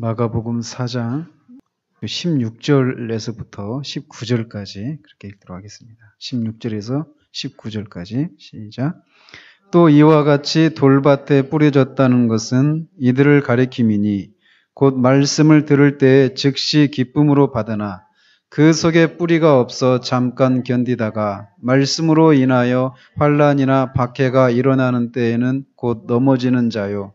마가복음 4장 16절에서부터 19절까지 그렇게 읽도록 하겠습니다. 16절에서 19절까지 시작. 또 이와 같이 돌밭에 뿌려졌다는 것은 이들을 가리킴이니 곧 말씀을 들을 때에 즉시 기쁨으로 받으나 그 속에 뿌리가 없어 잠깐 견디다가 말씀으로 인하여 환난이나 박해가 일어나는 때에는 곧 넘어지는 자요.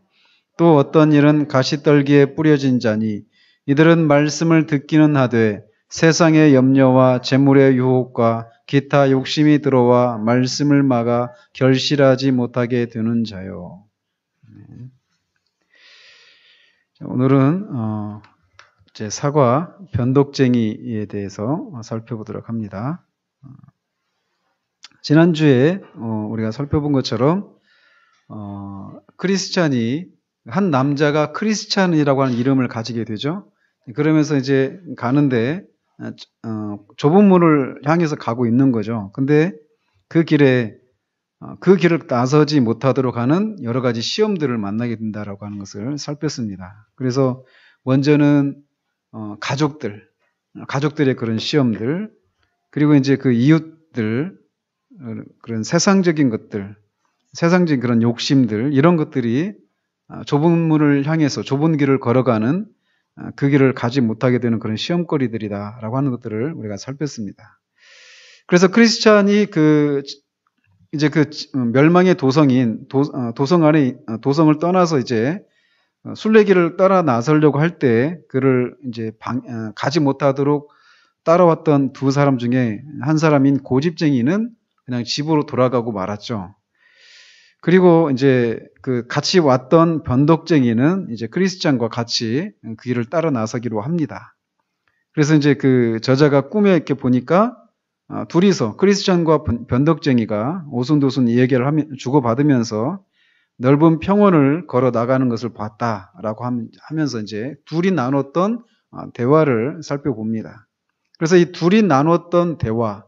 또 어떤 일은 가시떨기에 뿌려진 자니 이들은 말씀을 듣기는 하되 세상의 염려와 재물의 유혹과 기타 욕심이 들어와 말씀을 막아 결실하지 못하게 되는 자요. 오늘은 제 사과 변덕쟁이에 대해서 살펴보도록 합니다. 지난주에 우리가 살펴본 것처럼 크리스찬이 한 남자가 크리스찬이라고 하는 이름을 가지게 되죠. 그러면서 이제 가는데 좁은 문을 향해서 가고 있는 거죠. 근데 그 길을 나서지 못하도록 하는 여러 가지 시험들을 만나게 된다라고 하는 것을 살폈습니다. 그래서 먼저는 가족들의 그런 시험들, 그리고 이제 그 이웃들, 그런 세상적인 것들, 세상적인 그런 욕심들, 이런 것들이 좁은 문을 향해서 좁은 길을 걸어가는 그 길을 가지 못하게 되는 그런 시험거리들이다라고 하는 것들을 우리가 살폈습니다. 그래서 크리스찬이 이제 멸망의 도성인 도성을 떠나서 이제 순례길을 따라 나서려고 할 때 그를 이제 가지 못하도록 따라왔던 두 사람 중에 한 사람인 고집쟁이는 그냥 집으로 돌아가고 말았죠. 그리고 이제 같이 왔던 변덕쟁이는 이제 크리스찬과 같이 그 길을 따라 나서기로 합니다. 그래서 이제 저자가 꿈에 이렇게 보니까 둘이서 크리스찬과 변덕쟁이가 오순도순 이야기를 주고받으면서 넓은 평원을 걸어 나가는 것을 봤다라고 하면서 이제 둘이 나눴던 대화를 살펴봅니다. 그래서 이 둘이 나눴던 대화,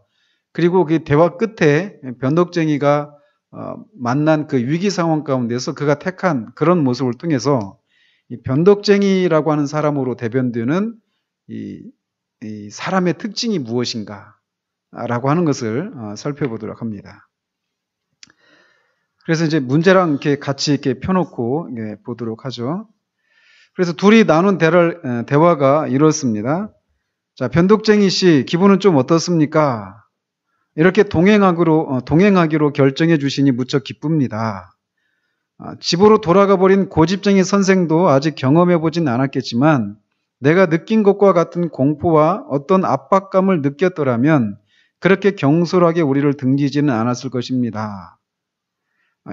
그리고 그 대화 끝에 변덕쟁이가 만난 그 위기 상황 가운데서 그가 택한 그런 모습을 통해서 이 변덕쟁이라고 하는 사람으로 대변되는 이 사람의 특징이 무엇인가 라고 하는 것을 살펴보도록 합니다. 그래서 이제 문제랑 이렇게 같이 이렇게 펴놓고 보도록 하죠. 그래서 둘이 나눈 대화가 이렇습니다. 자, 변덕쟁이 씨, 기분은 좀 어떻습니까? 이렇게 동행하기로 결정해 주시니 무척 기쁩니다. 집으로 돌아가 버린 고집쟁이 선생도 아직 경험해 보진 않았겠지만 내가 느낀 것과 같은 공포와 어떤 압박감을 느꼈더라면 그렇게 경솔하게 우리를 등지지는 않았을 것입니다.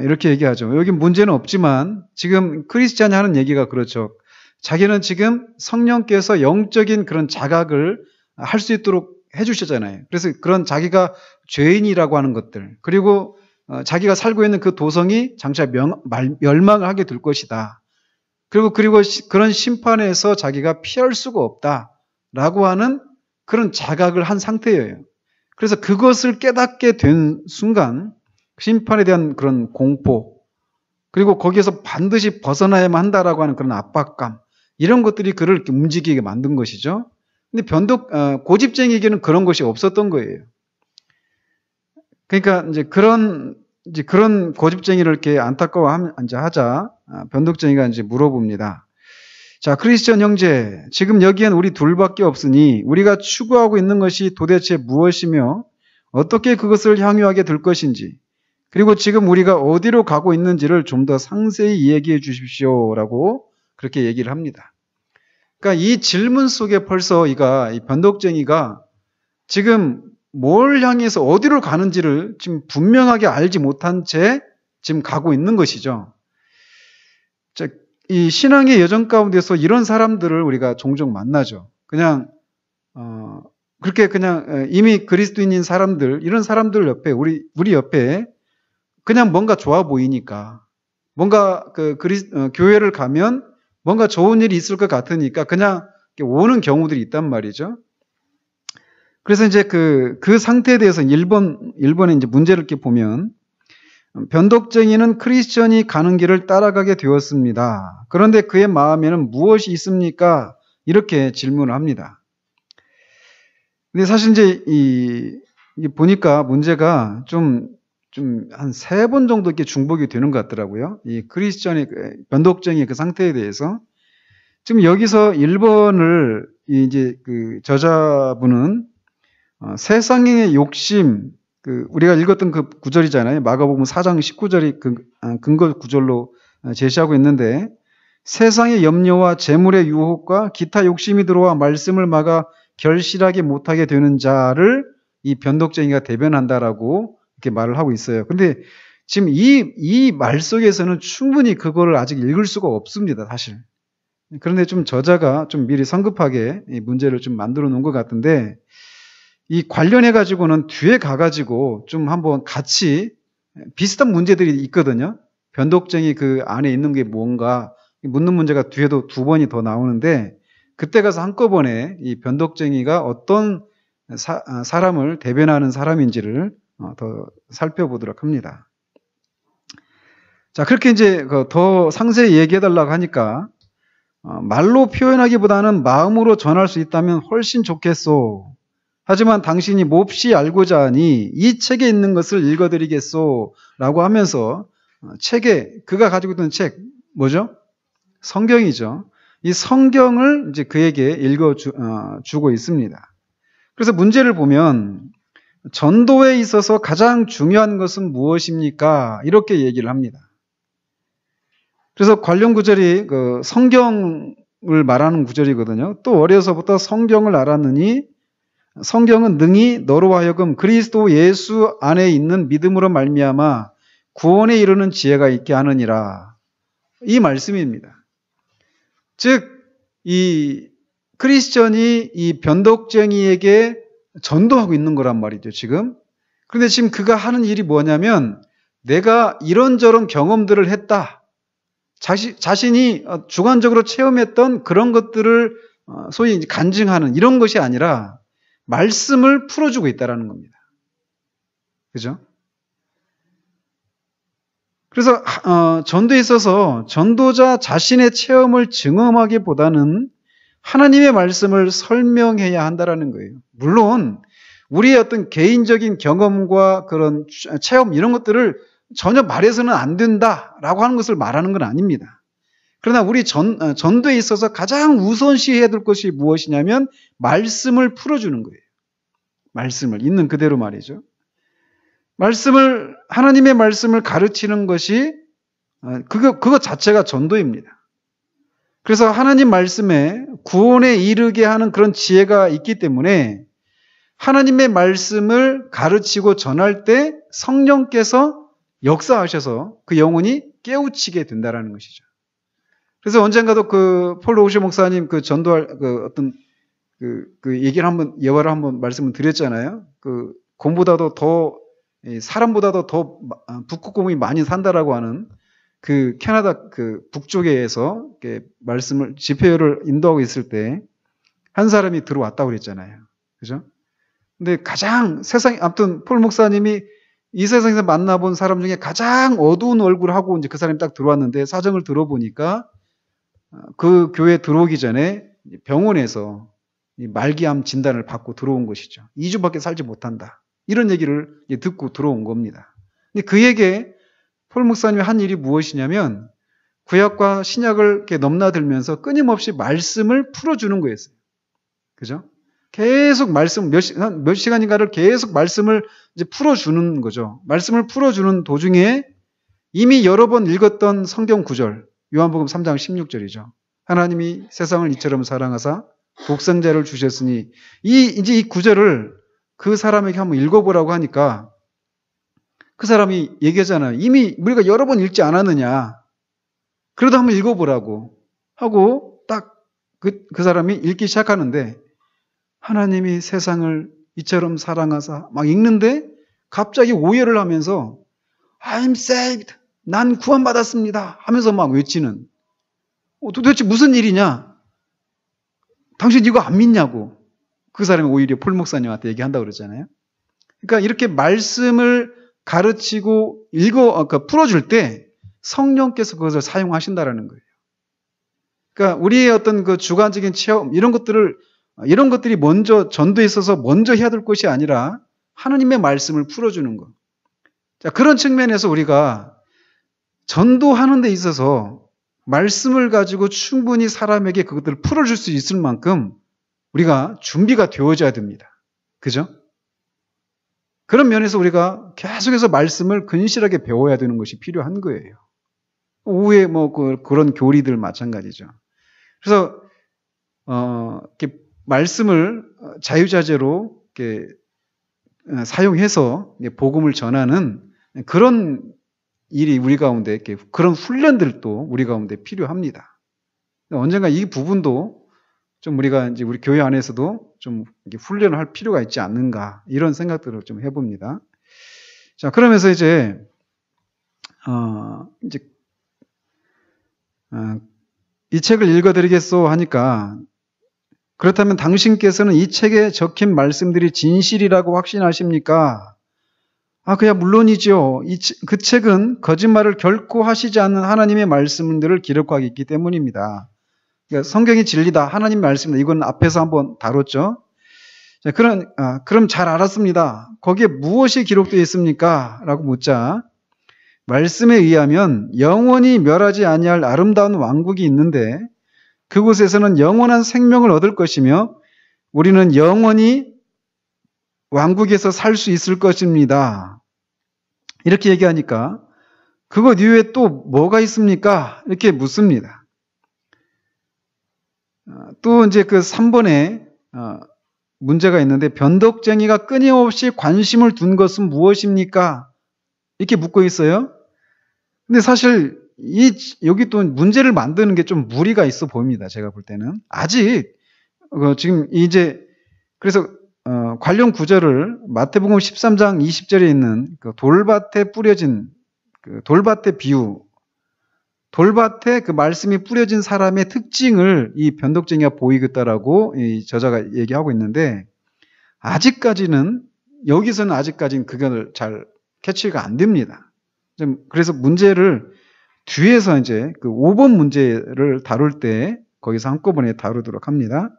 이렇게 얘기하죠. 여기 문제는 없지만 지금 크리스찬이 하는 얘기가 그렇죠. 자기는 지금 성령께서 영적인 그런 자각을 할 수 있도록 해주셨잖아요. 그래서 그런 자기가 죄인이라고 하는 것들, 그리고 자기가 살고 있는 그 도성이 장차 멸망을 하게 될 것이다. 그리고 그런 심판에서 자기가 피할 수가 없다라고 하는 그런 자각을 한 상태예요. 그래서 그것을 깨닫게 된 순간 심판에 대한 그런 공포, 그리고 거기에서 반드시 벗어나야만 한다라고 하는 그런 압박감, 이런 것들이 그를 이렇게 움직이게 만든 것이죠. 근데 고집쟁이에게는 그런 것이 없었던 거예요. 그러니까 이제 그런 고집쟁이를 이렇게 안타까워하자 변덕쟁이가 이제 물어봅니다. 자, 크리스천 형제, 지금 여기엔 우리 둘밖에 없으니 우리가 추구하고 있는 것이 도대체 무엇이며 어떻게 그것을 향유하게 될 것인지, 그리고 지금 우리가 어디로 가고 있는지를 좀 더 상세히 이야기해 주십시오라고 그렇게 얘기를 합니다. 그러니까 이 질문 속에 벌써 이 변덕쟁이가 지금 뭘 향해서 어디로 가는지를 지금 분명하게 알지 못한 채 지금 가고 있는 것이죠. 자, 이 신앙의 여정 가운데서 이런 사람들을 우리가 종종 만나죠. 그냥 그렇게 그냥 이미 그리스도인인 사람들, 이런 사람들 옆에 우리 옆에 그냥 뭔가 좋아 보이니까, 뭔가 교회를 가면 뭔가 좋은 일이 있을 것 같으니까 그냥 오는 경우들이 있단 말이죠. 그래서 이제 그 상태에 대해서 일본의 이제 문제를 이렇게 보면 변덕쟁이는 크리스천이 가는 길을 따라가게 되었습니다. 그런데 그의 마음에는 무엇이 있습니까? 이렇게 질문을 합니다. 근데 사실 이제 이게 보니까 문제가 좀 한 3번 정도 이렇게 중복이 되는 것 같더라고요. 이 크리스천의 변덕쟁이의 그 상태에 대해서. 지금 여기서 1번을 이제 그 저자분은 세상의 욕심, 우리가 읽었던 그 구절이잖아요. 마가복음 4장 19절이 근거 구절로 제시하고 있는데, 세상의 염려와 재물의 유혹과 기타 욕심이 들어와 말씀을 막아 결실하게 못하게 되는 자를 이 변덕쟁이가 대변한다라고 이렇게 말을 하고 있어요. 근데 지금 이 말 속에서는 충분히 그거를 아직 읽을 수가 없습니다, 사실. 그런데 좀 저자가 좀 미리 성급하게 이 문제를 좀 만들어 놓은 것 같은데, 이 관련해 가지고는 뒤에 가가지고 좀 한번 같이 비슷한 문제들이 있거든요. 변덕쟁이 그 안에 있는 게 뭔가 묻는 문제가 뒤에도 2번이 더 나오는데, 그때 가서 한꺼번에 이 변덕쟁이가 어떤 사람을 대변하는 사람인지를 더 살펴보도록 합니다. 자, 그렇게 이제 더 상세히 얘기해달라고 하니까, 말로 표현하기보다는 마음으로 전할 수 있다면 훨씬 좋겠소. 하지만 당신이 몹시 알고자 하니 이 책에 있는 것을 읽어드리겠소. 라고 하면서 그가 가지고 있던 책, 뭐죠? 성경이죠. 이 성경을 이제 그에게 읽어주고 있습니다. 그래서 문제를 보면, 전도에 있어서 가장 중요한 것은 무엇입니까? 이렇게 얘기를 합니다. 그래서 관련 구절이 성경을 말하는 구절이거든요. 또 어려서부터 성경을 알았느니 성경은 능히 너로 하여금 그리스도 예수 안에 있는 믿음으로 말미암아 구원에 이르는 지혜가 있게 하느니라. 이 말씀입니다. 즉, 이 크리스천이 이 변덕쟁이에게 전도하고 있는 거란 말이죠, 지금. 그런데 지금 그가 하는 일이 뭐냐면, 내가 이런저런 경험들을 했다. 자신이 주관적으로 체험했던 그런 것들을 소위 간증하는 이런 것이 아니라 말씀을 풀어주고 있다는 겁니다. 그죠? 그래서 전도에 있어서 전도자 자신의 체험을 증언하기보다는 하나님의 말씀을 설명해야 한다는 거예요. 물론 우리의 어떤 개인적인 경험과 그런 체험 이런 것들을 전혀 말해서는 안 된다라고 하는 것을 말하는 건 아닙니다. 그러나 우리 전도에 있어서 가장 우선시해야 될 것이 무엇이냐면 말씀을 풀어주는 거예요. 말씀을 있는 그대로 말이죠. 하나님의 말씀을 가르치는 것이 그것 자체가 전도입니다. 그래서 하나님 말씀에 구원에 이르게 하는 그런 지혜가 있기 때문에 하나님의 말씀을 가르치고 전할 때 성령께서 역사하셔서 그 영혼이 깨우치게 된다는 것이죠. 그래서 언젠가도 폴 오시 목사님 전도할 얘기를 예화를 한번 말씀을 드렸잖아요. 곰보다도 사람보다도 더 북극곰이 많이 산다라고 하는 캐나다 북쪽에서 집회를 인도하고 있을 때 한 사람이 들어왔다고 그랬잖아요. 그죠? 근데 아무튼 폴 목사님이 이 세상에서 만나본 사람 중에 가장 어두운 얼굴하고 이제 그 사람이 딱 들어왔는데 사정을 들어보니까 그 교회에 들어오기 전에 병원에서 말기암 진단을 받고 들어온 것이죠. 2주밖에 살지 못한다. 이런 얘기를 듣고 들어온 겁니다. 근데 그에게 폴 목사님이 한 일이 무엇이냐면 구약과 신약을 이렇게 넘나들면서 끊임없이 말씀을 풀어주는 거였어요. 그죠? 계속 몇 시간인가를 계속 말씀을 이제 풀어주는 거죠. 말씀을 풀어주는 도중에 이미 여러 번 읽었던 성경 구절, 요한복음 3장 16절이죠. 하나님이 세상을 이처럼 사랑하사 독생자를 주셨으니 이제 이 구절을 그 사람에게 한번 읽어보라고 하니까 그 사람이 얘기하잖아요. 이미 우리가 여러 번 읽지 않았느냐. 그래도 한번 읽어보라고 하고 딱 그 사람이 읽기 시작하는데 하나님이 세상을 이처럼 사랑하사 막 읽는데 갑자기 오해를 하면서 I'm saved. 난 구원받았습니다. 하면서 막 외치는 도대체 무슨 일이냐? 당신 이거 안 믿냐고 그 사람이 오히려 폴 목사님한테 얘기한다고 그러잖아요. 그러니까 이렇게 말씀을 가르치고 풀어줄 때 성령께서 그것을 사용하신다라는 거예요. 그러니까 우리의 어떤 그 주관적인 체험, 이런 것들이 먼저 전도에 있어서 먼저 해야 될 것이 아니라 하나님의 말씀을 풀어주는 것. 자, 그런 측면에서 우리가 전도하는 데 있어서 말씀을 가지고 충분히 사람에게 그것들을 풀어줄 수 있을 만큼 우리가 준비가 되어져야 됩니다. 그죠? 그런 면에서 우리가 계속해서 말씀을 근실하게 배워야 되는 것이 필요한 거예요. 오후에 그런 교리들 마찬가지죠. 그래서 이렇게 말씀을 자유자재로 이렇게 사용해서 복음을 전하는 그런 일이 우리 가운데, 그런 훈련들도 우리 가운데 필요합니다. 언젠가 이 부분도 좀 우리가 이제 우리 교회 안에서도 좀 훈련을 할 필요가 있지 않는가, 이런 생각들을 좀 해봅니다. 자, 그러면서 이제 이 책을 읽어드리겠소 하니까, 그렇다면 당신께서는 이 책에 적힌 말씀들이 진실이라고 확신하십니까? 그야 물론이죠. 그 책은 거짓말을 결코 하시지 않는 하나님의 말씀들을 기록하고 있기 때문입니다. 그러니까 성경이 진리다, 하나님 말씀이다. 이건 앞에서 한번 다뤘죠. 자, 그럼 잘 알았습니다. 거기에 무엇이 기록되어 있습니까? 라고 묻자, 말씀에 의하면 영원히 멸하지 아니할 아름다운 왕국이 있는데 그곳에서는 영원한 생명을 얻을 것이며 우리는 영원히 왕국에서 살 수 있을 것입니다. 이렇게 얘기하니까 그것 이외에 또 뭐가 있습니까? 이렇게 묻습니다. 또 이제 그 3번에 문제가 있는데, 변덕쟁이가 끊임없이 관심을 둔 것은 무엇입니까? 이렇게 묻고 있어요. 근데 사실 여기 또 문제를 만드는 게 좀 무리가 있어 보입니다. 제가 볼 때는. 아직 지금 이제 그래서 관련 구절을 마태복음 13장 20절에 있는 그 돌밭에 뿌려진 그 돌밭의 비유, 돌밭에 그 말씀이 뿌려진 사람의 특징을 이 변덕쟁이가 보이겠다라고 이 저자가 얘기하고 있는데, 여기서는 아직까지는 그걸 잘 캐치가 안 됩니다. 그래서 문제를 뒤에서 이제 그 5번 문제를 다룰 때 거기서 한꺼번에 다루도록 합니다.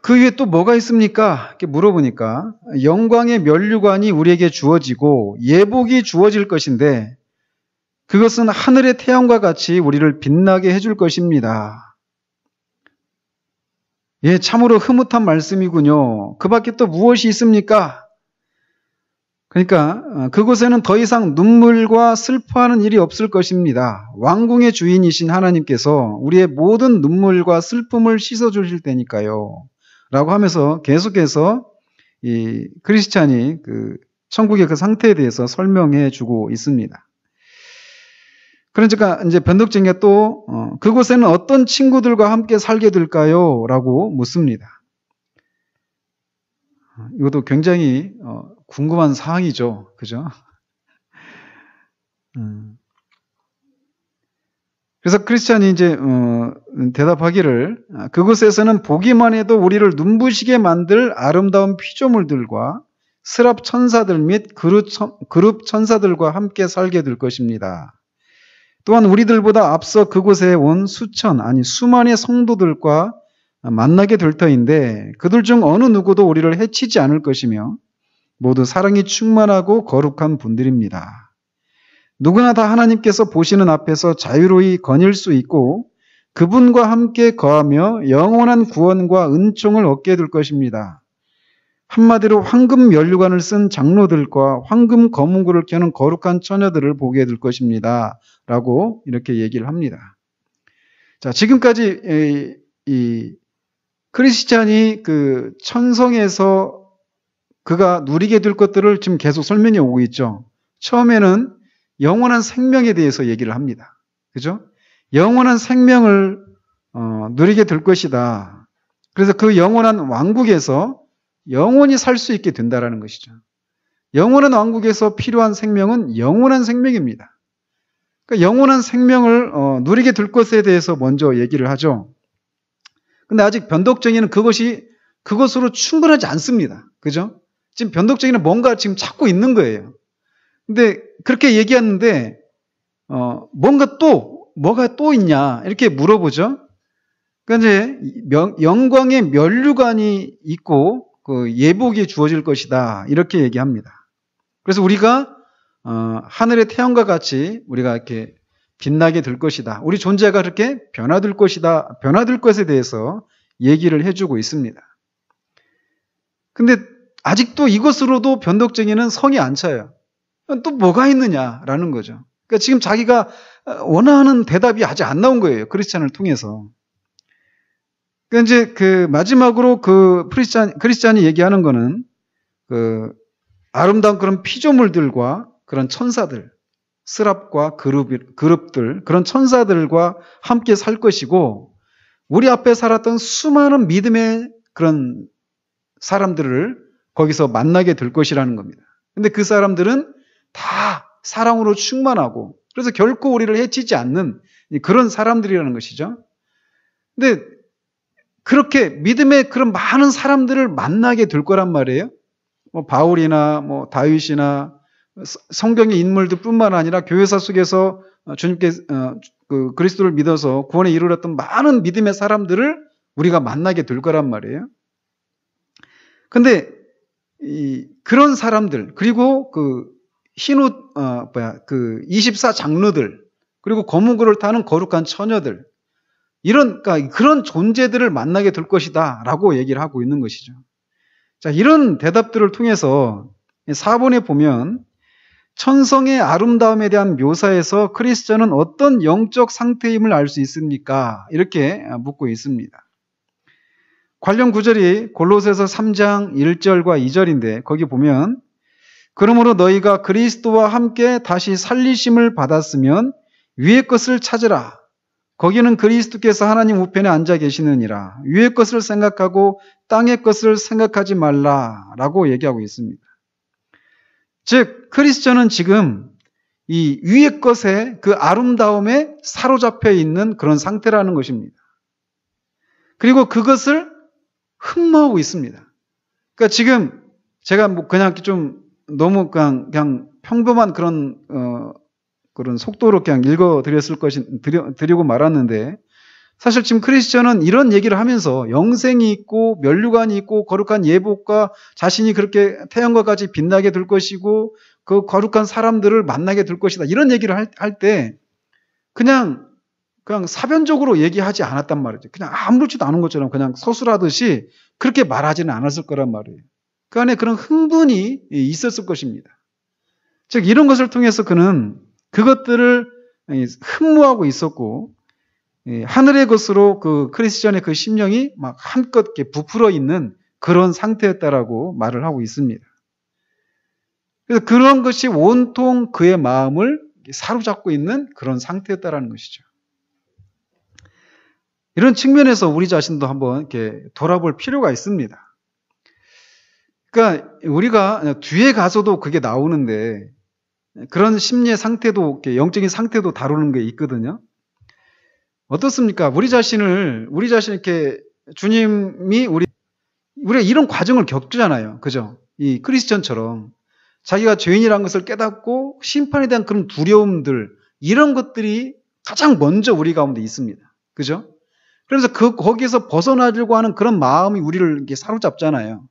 그 위에 또 뭐가 있습니까? 이렇게 물어보니까 영광의 면류관이 우리에게 주어지고 예복이 주어질 것인데 그것은 하늘의 태양과 같이 우리를 빛나게 해줄 것입니다. 예, 참으로 흐뭇한 말씀이군요. 그 밖에 또 무엇이 있습니까? 그러니까 그곳에는 더 이상 눈물과 슬퍼하는 일이 없을 것입니다. 왕궁의 주인이신 하나님께서 우리의 모든 눈물과 슬픔을 씻어주실 테니까요. 라고 하면서 계속해서 이 크리스찬이 그 천국의 그 상태에 대해서 설명해 주고 있습니다. 그러니까 이제 변덕쟁이가 또 그곳에는 어떤 친구들과 함께 살게 될까요? 라고 묻습니다. 이것도 굉장히 궁금한 사항이죠. 그죠? 그래서 크리스찬이 이제 대답하기를, 그곳에서는 보기만 해도 우리를 눈부시게 만들 아름다운 피조물들과 스랍 천사들 및 그룹 천사들과 함께 살게 될 것입니다. 또한 우리들보다 앞서 그곳에 온 수만의 성도들과 만나게 될 터인데 그들 중 어느 누구도 우리를 해치지 않을 것이며 모두 사랑이 충만하고 거룩한 분들입니다. 누구나 다 하나님께서 보시는 앞에서 자유로이 거닐 수 있고 그분과 함께 거하며 영원한 구원과 은총을 얻게 될 것입니다. 한마디로 황금 면류관을 쓴 장로들과 황금 거문구를 켜는 거룩한 처녀들을 보게 될 것입니다. 라고 이렇게 얘기를 합니다. 자, 지금까지 이 크리스찬이 그 천성에서 그가 누리게 될 것들을 지금 계속 설명해 오고 있죠. 처음에는 영원한 생명에 대해서 얘기를 합니다. 그죠? 영원한 생명을 누리게 될 것이다. 그래서 그 영원한 왕국에서 영원히 살 수 있게 된다라는 것이죠. 영원한 왕국에서 필요한 생명은 영원한 생명입니다. 그러니까 영원한 생명을 누리게 될 것에 대해서 먼저 얘기를 하죠. 근데 아직 변덕쟁이는 그것으로 충분하지 않습니다. 그죠? 지금 변덕쟁이는 뭔가 지금 찾고 있는 거예요. 근데 그렇게 얘기하는데 뭐가 또 있냐 이렇게 물어보죠. 그러니까 이제 영광의 면류관이 있고 그 예복이 주어질 것이다 이렇게 얘기합니다. 그래서 우리가 하늘의 태양과 같이 우리가 이렇게 빛나게 될 것이다. 우리 존재가 그렇게 변화될 것이다. 변화될 것에 대해서 얘기를 해주고 있습니다. 근데 아직도 이것으로도 변덕쟁이는 성이 안 차요. 또 뭐가 있느냐라는 거죠. 그러니까 지금 자기가 원하는 대답이 아직 안 나온 거예요. 크리스찬을 통해서. 그러니까 이제 그 마지막으로 그 크리스찬이 얘기하는 거는 그 아름다운 그런 피조물들과 그런 천사들, 스랍과 그룹들, 그런 천사들과 함께 살 것이고 우리 앞에 살았던 수많은 믿음의 그런 사람들을 거기서 만나게 될 것이라는 겁니다. 근데 그 사람들은 다 사랑으로 충만하고 그래서 결코 우리를 해치지 않는 그런 사람들이라는 것이죠. 근데 그렇게 믿음의 그런 많은 사람들을 만나게 될 거란 말이에요. 뭐 바울이나 뭐 다윗이나 성경의 인물들 뿐만 아니라 교회사 속에서 주님께 그 그리스도를 믿어서 구원에 이르렀던 많은 믿음의 사람들을 우리가 만나게 될 거란 말이에요. 근데 그런 사람들 그리고 그 흰옷 그 24장로들 그리고 검은 굴을 타는 거룩한 처녀들 그러니까 그런 존재들을 만나게 될 것이다라고 얘기를 하고 있는 것이죠. 자, 이런 대답들을 통해서 4번에 보면 천성의 아름다움에 대한 묘사에서 크리스천은 어떤 영적 상태임을 알 수 있습니까? 이렇게 묻고 있습니다. 관련 구절이 골로새서 3장 1절과 2절인데 거기 보면 그러므로 너희가 그리스도와 함께 다시 살리심을 받았으면 위의 것을 찾으라. 거기는 그리스도께서 하나님 우편에 앉아 계시느니라. 위의 것을 생각하고 땅의 것을 생각하지 말라라고 얘기하고 있습니다. 즉 크리스천은 지금 이 위의 것의 그 아름다움에 사로잡혀 있는 그런 상태라는 것입니다. 그리고 그것을 흠모하고 있습니다. 그러니까 지금 제가 뭐 그냥 좀 너무 그냥 평범한 그런 속도로 그냥 드리고 말았는데 사실 지금 크리스천은 이런 얘기를 하면서 영생이 있고 면류관이 있고 거룩한 예복과 자신이 그렇게 태양과 같이 빛나게 될 것이고 그 거룩한 사람들을 만나게 될 것이다. 이런 얘기를 할 때 그냥 사변적으로 얘기하지 않았단 말이죠. 그냥 아무렇지도 않은 것처럼 그냥 서술하듯이 그렇게 말하지는 않았을 거란 말이에요. 그 안에 그런 흥분이 있었을 것입니다. 즉 이런 것을 통해서 그는 그것들을 흠모하고 있었고 하늘의 것으로 그 크리스천의 그 심령이 막 한껏 이렇게 부풀어 있는 그런 상태였다라고 말을 하고 있습니다. 그래서 그런 것이 온통 그의 마음을 사로잡고 있는 그런 상태였다라는 것이죠. 이런 측면에서 우리 자신도 한번 이렇게 돌아볼 필요가 있습니다. 그러니까 우리가 뒤에 가서도 그게 나오는데 그런 심리의 상태도 영적인 상태도 다루는 게 있거든요. 어떻습니까? 우리 자신을 이렇게 주님이 우리가 이런 과정을 겪잖아요. 그죠? 이 크리스천처럼 자기가 죄인이라는 것을 깨닫고 심판에 대한 그런 두려움들 이런 것들이 가장 먼저 우리 가운데 있습니다. 그죠? 그래서 거기에서 벗어나려고 하는 그런 마음이 우리를 이렇게 사로잡잖아요.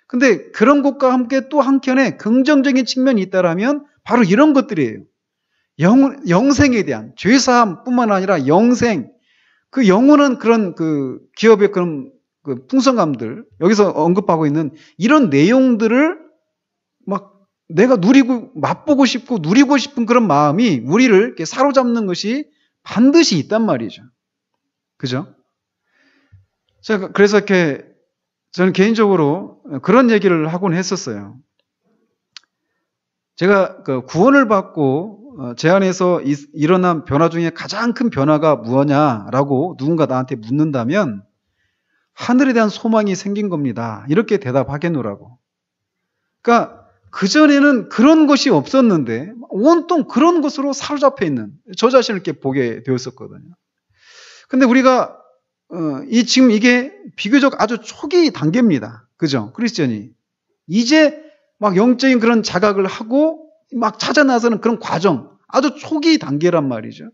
근데 그런 것과 함께 또 한켠에 긍정적인 측면이 있다라면 바로 이런 것들이에요. 영생에 대한 죄사함뿐만 아니라 영생, 그 영원한 그런 그 기업의 그런 그 풍성함들 여기서 언급하고 있는 이런 내용들을 막 내가 맛보고 싶고 누리고 싶은 그런 마음이 우리를 이렇게 사로잡는 것이 반드시 있단 말이죠. 그죠? 그래서 이렇게 저는 개인적으로 그런 얘기를 하곤 했었어요. 제가 그 구원을 받고 제 안에서 일어난 변화 중에 가장 큰 변화가 무엇냐라고 누군가 나한테 묻는다면 하늘에 대한 소망이 생긴 겁니다. 이렇게 대답하겠노라고. 그러니까 그전에는 그런 것이 없었는데 온통 그런 것으로 사로잡혀 있는 저 자신을 이렇게 보게 되었었거든요. 근데 우리가 지금 이게 비교적 아주 초기 단계입니다. 그죠? 크리스천이. 이제 막 영적인 그런 자각을 하고 막 찾아 나서는 그런 과정, 아주 초기 단계란 말이죠.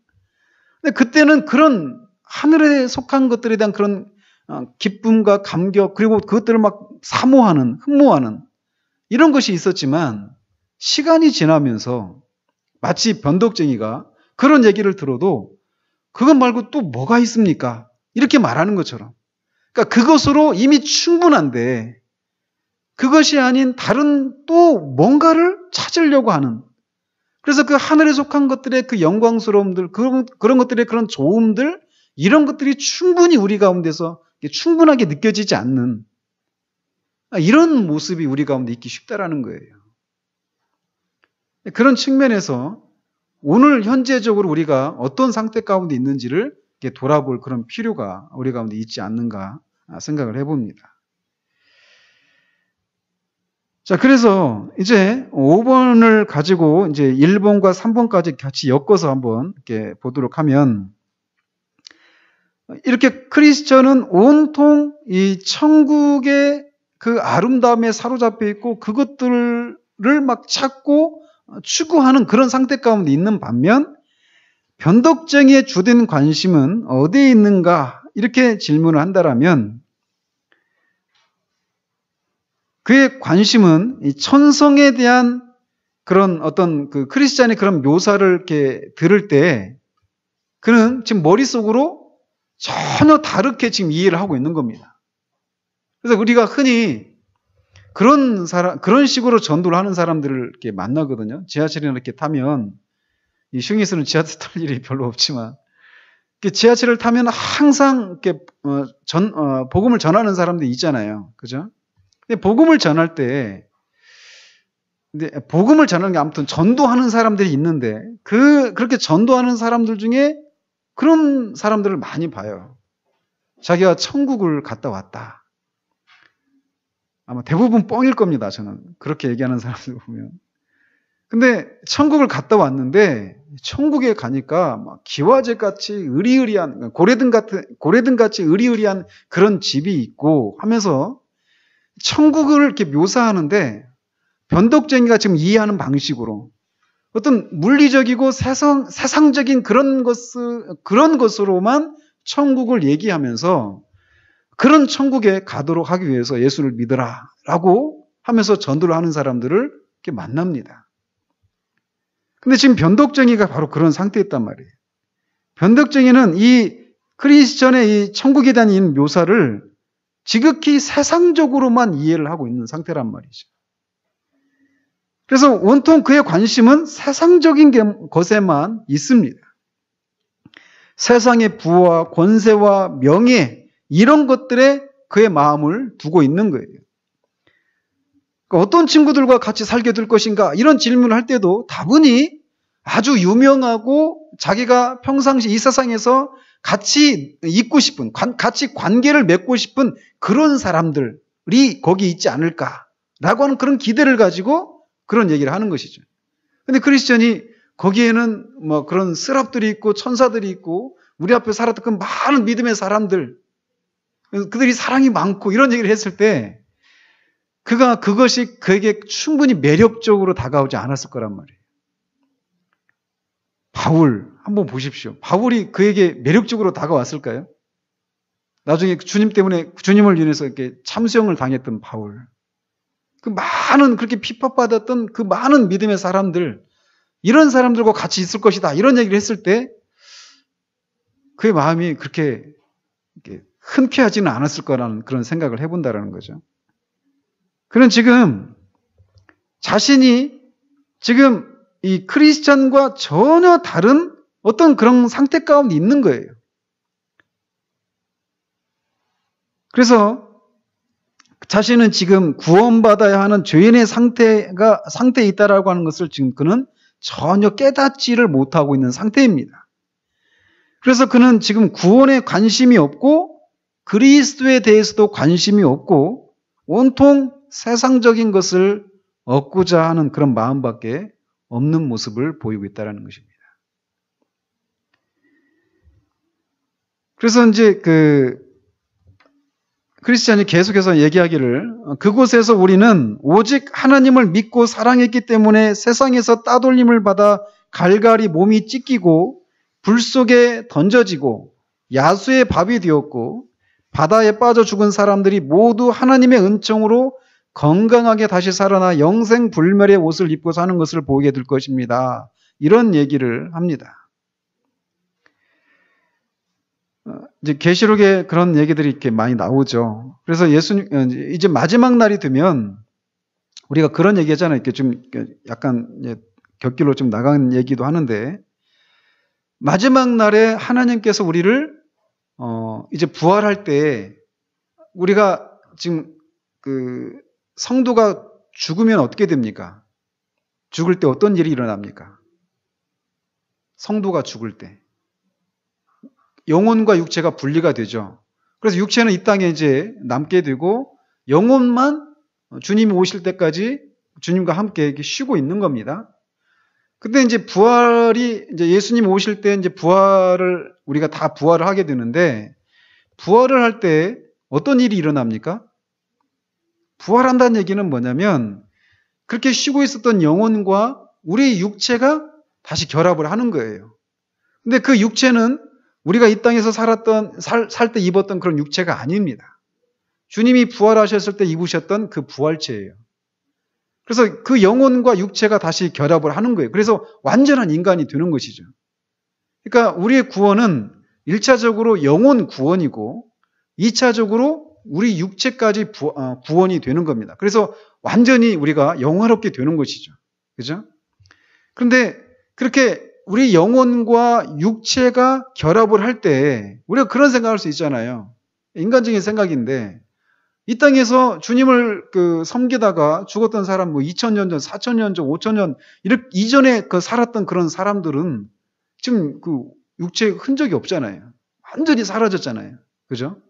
근데 그때는 그런 하늘에 속한 것들에 대한 그런 기쁨과 감격, 그리고 그것들을 막 사모하는, 흠모하는 이런 것이 있었지만, 시간이 지나면서 마치 변덕쟁이가 그런 얘기를 들어도 그것 말고 또 뭐가 있습니까? 이렇게 말하는 것처럼. 그러니까 그것으로 이미 충분한데 그것이 아닌 다른 또 뭔가를 찾으려고 하는, 그래서 그 하늘에 속한 것들의 그 영광스러움들, 그런 것들의 그런 좋음들, 이런 것들이 충분히 우리 가운데서 충분하게 느껴지지 않는 이런 모습이 우리 가운데 있기 쉽다라는 거예요. 그런 측면에서 오늘 현재적으로 우리가 어떤 상태 가운데 있는지를 돌아볼 그런 필요가 우리 가운데 있지 않는가 생각을 해봅니다. 자, 그래서 이제 5번을 가지고 이제 1번과 3번까지 같이 엮어서 한번 이렇게 보도록 하면, 이렇게 크리스천은 온통 이 천국의 그 아름다움에 사로잡혀 있고 그것들을 막 찾고 추구하는 그런 상태 가운데 있는 반면, 변덕쟁이의 주된 관심은 어디에 있는가? 이렇게 질문을 한다라면, 그의 관심은 이 천성에 대한 그런 어떤 그 크리스찬의 그런 묘사를 이렇게 들을 때 그는 지금 머릿속으로 전혀 다르게 지금 이해를 하고 있는 겁니다. 그래서 우리가 흔히 그런 식으로 전도를 하는 사람들을 이렇게 만나거든요. 지하철이나 이렇게 타면, 이 슝에서는 지하철 탈 일이 별로 없지만, 지하철을 타면 항상 이렇게 복음을 전하는 사람들이 있잖아요. 그죠? 근데 복음을 전할 때, 복음을 전하는 게 아무튼 전도하는 사람들이 있는데, 그렇게 전도하는 사람들 중에 그런 사람들을 많이 봐요. 자기가 천국을 갔다 왔다. 아마 대부분 뻥일 겁니다, 저는. 그렇게 얘기하는 사람들 보면. 근데 천국을 갔다 왔는데, 천국에 가니까 막 기와제같이 의리의리한, 고래등같이 의리의리한 그런 집이 있고 하면서 천국을 이렇게 묘사하는데, 변덕쟁이가 지금 이해하는 방식으로 어떤 물리적이고 세상적인 그런 것으로만 천국을 얘기하면서, 그런 천국에 가도록 하기 위해서 예수를 믿으라 라고 하면서 전도를 하는 사람들을 이렇게 만납니다. 근데 지금 변덕쟁이가 바로 그런 상태였단 말이에요. 변덕쟁이는 이 크리스천의 이 천국에 대한 이 묘사를 지극히 세상적으로만 이해를 하고 있는 상태란 말이죠. 그래서 온통 그의 관심은 세상적인 것에만 있습니다. 세상의 부와 권세와 명예, 이런 것들에 그의 마음을 두고 있는 거예요. 그러니까 어떤 친구들과 같이 살게 될 것인가, 이런 질문을 할 때도 다분히 아주 유명하고 자기가 평상시 이 세상에서 같이 있고 싶은, 같이 관계를 맺고 싶은 그런 사람들이 거기 있지 않을까라고 하는 그런 기대를 가지고 그런 얘기를 하는 것이죠. 근데 크리스천이 거기에는 뭐 그런 스랍들이 있고 천사들이 있고 우리 앞에 살았던 그 많은 믿음의 사람들, 그들이 사랑이 많고 이런 얘기를 했을 때 그것이 그에게 충분히 매력적으로 다가오지 않았을 거란 말이에요. 바울 한번 보십시오. 바울이 그에게 매력적으로 다가왔을까요? 나중에 주님 때문에, 주님을 인해서 이렇게 참수형을 당했던 바울, 그 많은 그렇게 핍박받았던 그 많은 믿음의 사람들, 이런 사람들과 같이 있을 것이다, 이런 얘기를 했을 때 그의 마음이 그렇게 흔쾌하지는 않았을 거라는 그런 생각을 해본다라는 거죠. 그는 지금 자신이 지금 이 크리스찬과 전혀 다른 어떤 그런 상태 가운데 있는 거예요. 그래서 자신은 지금 구원받아야 하는 죄인의 상태에 있다라고 하는 것을 지금 그는 전혀 깨닫지를 못하고 있는 상태입니다. 그래서 그는 지금 구원에 관심이 없고 그리스도에 대해서도 관심이 없고 온통 세상적인 것을 얻고자 하는 그런 마음밖에 없는 모습을 보이고 있다는 것입니다. 그래서 이제 크리스찬이 계속해서 얘기하기를 그곳에서 우리는 오직 하나님을 믿고 사랑했기 때문에 세상에서 따돌림을 받아 갈갈이 몸이 찢기고 불 속에 던져지고 야수의 밥이 되었고 바다에 빠져 죽은 사람들이 모두 하나님의 은총으로 건강하게 다시 살아나 영생불멸의 옷을 입고 사는 것을 보게 될 것입니다. 이런 얘기를 합니다. 이제 계시록에 그런 얘기들이 이렇게 많이 나오죠. 그래서 예수님 이제 마지막 날이 되면 우리가 그런 얘기하잖아요. 이렇게 좀 약간 곁길로 좀 나간 얘기도 하는데 마지막 날에 하나님께서 우리를 이제 부활할 때 우리가 지금 그 성도가 죽으면 어떻게 됩니까? 죽을 때 어떤 일이 일어납니까? 성도가 죽을 때 영혼과 육체가 분리가 되죠. 그래서 육체는 이 땅에 이제 남게 되고 영혼만 주님이 오실 때까지 주님과 함께 이렇게 쉬고 있는 겁니다. 근데 이제 부활이 이제 예수님 오실 때 이제 부활을 우리가 다 부활을 하게 되는데 부활을 할 때 어떤 일이 일어납니까? 부활한다는 얘기는 뭐냐면 그렇게 쉬고 있었던 영혼과 우리 육체가 다시 결합을 하는 거예요. 근데 그 육체는 우리가 이 땅에서 살았던 살 때 입었던 그런 육체가 아닙니다. 주님이 부활하셨을 때 입으셨던 그 부활체예요. 그래서 그 영혼과 육체가 다시 결합을 하는 거예요. 그래서 완전한 인간이 되는 것이죠. 그러니까 우리의 구원은 1차적으로 영혼 구원이고 2차적으로 우리 육체까지 구원이 되는 겁니다. 그래서 완전히 우리가 영화롭게 되는 것이죠. 그죠? 그런데 그렇게 우리 영혼과 육체가 결합을 할 때 우리가 그런 생각할 수 있잖아요. 인간적인 생각인데 이 땅에서 주님을 섬기다가 죽었던 사람 2000년 전, 4000년 전, 5000년 이전에 살았던 그런 사람들은 지금 그 육체에 흔적이 없잖아요. 완전히 사라졌잖아요. 그죠?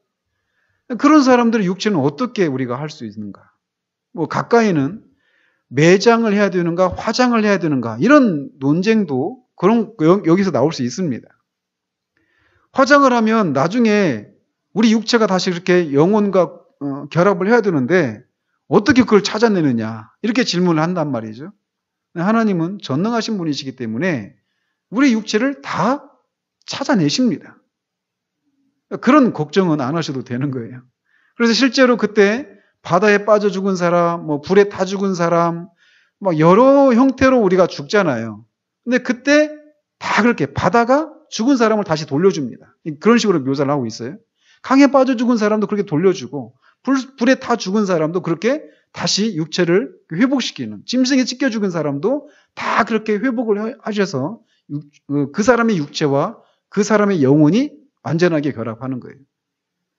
그런 사람들의 육체는 어떻게 우리가 할 수 있는가? 가까이는 매장을 해야 되는가, 화장을 해야 되는가 이런 논쟁도 여기서 나올 수 있습니다. 화장을 하면 나중에 우리 육체가 다시 그렇게 영혼과 결합을 해야 되는데 어떻게 그걸 찾아내느냐 이렇게 질문을 한단 말이죠. 하나님은 전능하신 분이시기 때문에 우리 육체를 다 찾아내십니다. 그런 걱정은 안 하셔도 되는 거예요. 그래서 실제로 그때 바다에 빠져 죽은 사람, 불에 타 죽은 사람, 여러 형태로 우리가 죽잖아요. 근데 그때 다 그렇게 바다가 죽은 사람을 다시 돌려줍니다. 그런 식으로 묘사를 하고 있어요. 강에 빠져 죽은 사람도 그렇게 돌려주고 불에 타 죽은 사람도 그렇게 다시 육체를 회복시키는, 짐승에 찢겨 죽은 사람도 다 그렇게 회복을 하셔서 그 사람의 육체와 그 사람의 영혼이 완전하게 결합하는 거예요.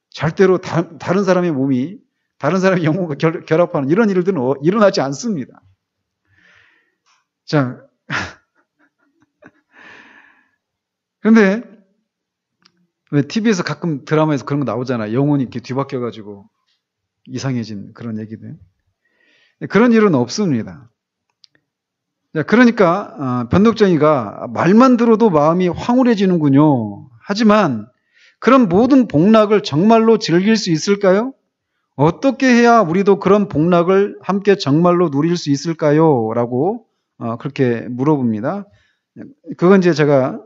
절대로 다른 사람의 몸이 다른 사람의 영혼과 결합하는 이런 일들은 일어나지 않습니다. 자, 그런데 왜 TV에서 가끔 드라마에서 그런 거 나오잖아요. 영혼이 이렇게 뒤바뀌어가지고 이상해진 그런 얘기들. 그런 일은 없습니다. 자, 그러니까 변덕쟁이가 말만 들어도 마음이 황홀해지는군요. 하지만 그런 모든 복락을 정말로 즐길 수 있을까요? 어떻게 해야 우리도 그런 복락을 함께 정말로 누릴 수 있을까요? 라고 그렇게 물어봅니다. 그건 이제 제가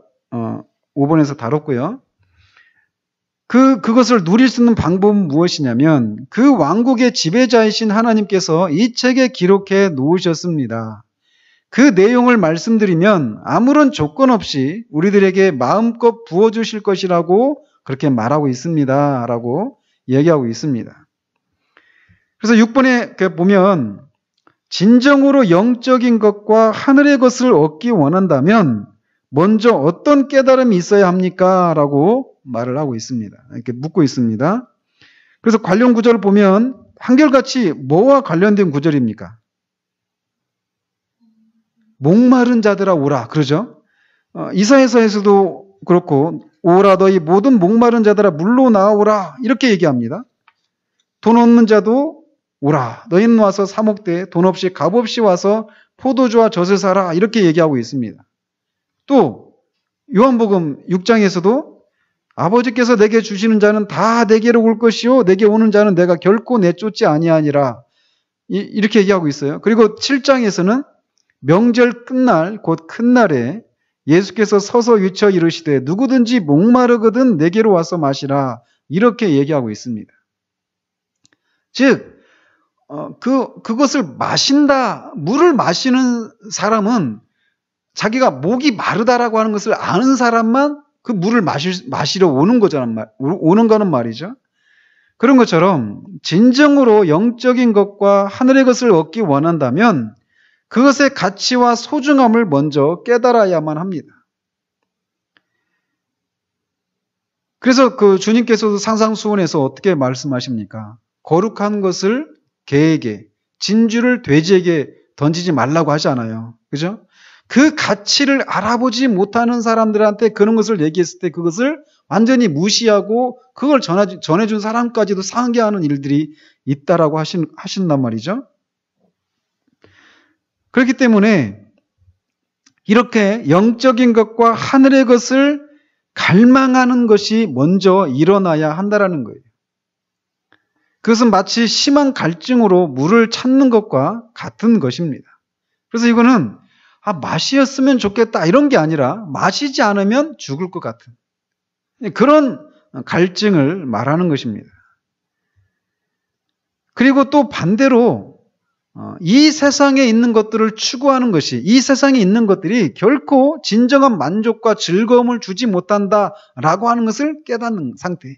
5번에서 다뤘고요. 그것을 누릴 수 있는 방법은 무엇이냐면 그 왕국의 지배자이신 하나님께서 이 책에 기록해 놓으셨습니다. 그 내용을 말씀드리면 아무런 조건 없이 우리들에게 마음껏 부어주실 것이라고 그렇게 말하고 있습니다. 라고 얘기하고 있습니다. 그래서 6번에 보면 진정으로 영적인 것과 하늘의 것을 얻기 원한다면 먼저 어떤 깨달음이 있어야 합니까? 라고 말을 하고 있습니다. 이렇게 묻고 있습니다. 그래서 관련 구절을 보면 한결같이 뭐와 관련된 구절입니까? 목마른 자들아 오라 그러죠. 이사야서에서도 그렇고 오라 너희 모든 목마른 자들아 물로 나오라 이렇게 얘기합니다. 돈 없는 자도 오라 너희는 와서 사 먹되 돈 없이 값 없이 와서 포도주와 젖을 사라 이렇게 얘기하고 있습니다. 또 요한복음 6장에서도 아버지께서 내게 주시는 자는 다 내게로 올 것이요 내게 오는 자는 내가 결코 내쫓지 아니하니라. 이렇게 얘기하고 있어요. 그리고 7장에서는 명절 끝날 곧 큰 날에 예수께서 서서 외쳐 이르시되 누구든지 목마르거든 내게로 와서 마시라. 이렇게 얘기하고 있습니다. 즉 그것을 마신다. 물을 마시는 사람은 자기가 목이 마르다라고 하는 것을 아는 사람만 그 물을 마시러 오는 거는 말이죠. 그런 것처럼 진정으로 영적인 것과 하늘의 것을 얻기 원한다면 그것의 가치와 소중함을 먼저 깨달아야만 합니다. 그래서 그 주님께서도 산상수훈에서 어떻게 말씀하십니까? 거룩한 것을 개에게, 진주를 돼지에게 던지지 말라고 하지 않아요. 그죠? 그 가치를 알아보지 못하는 사람들한테 그런 것을 얘기했을 때 그것을 완전히 무시하고 그걸 전해준 사람까지도 상계하는 일들이 있다라고 하신단 말이죠. 그렇기 때문에 이렇게 영적인 것과 하늘의 것을 갈망하는 것이 먼저 일어나야 한다라는 거예요. 그것은 마치 심한 갈증으로 물을 찾는 것과 같은 것입니다. 그래서 이거는 마시었으면 좋겠다 이런 게 아니라 마시지 않으면 죽을 것 같은 그런 갈증을 말하는 것입니다. 그리고 또 반대로 이 세상에 있는 것들을 추구하는 것이 이 세상에 있는 것들이 결코 진정한 만족과 즐거움을 주지 못한다라고 하는 것을 깨닫는 상태.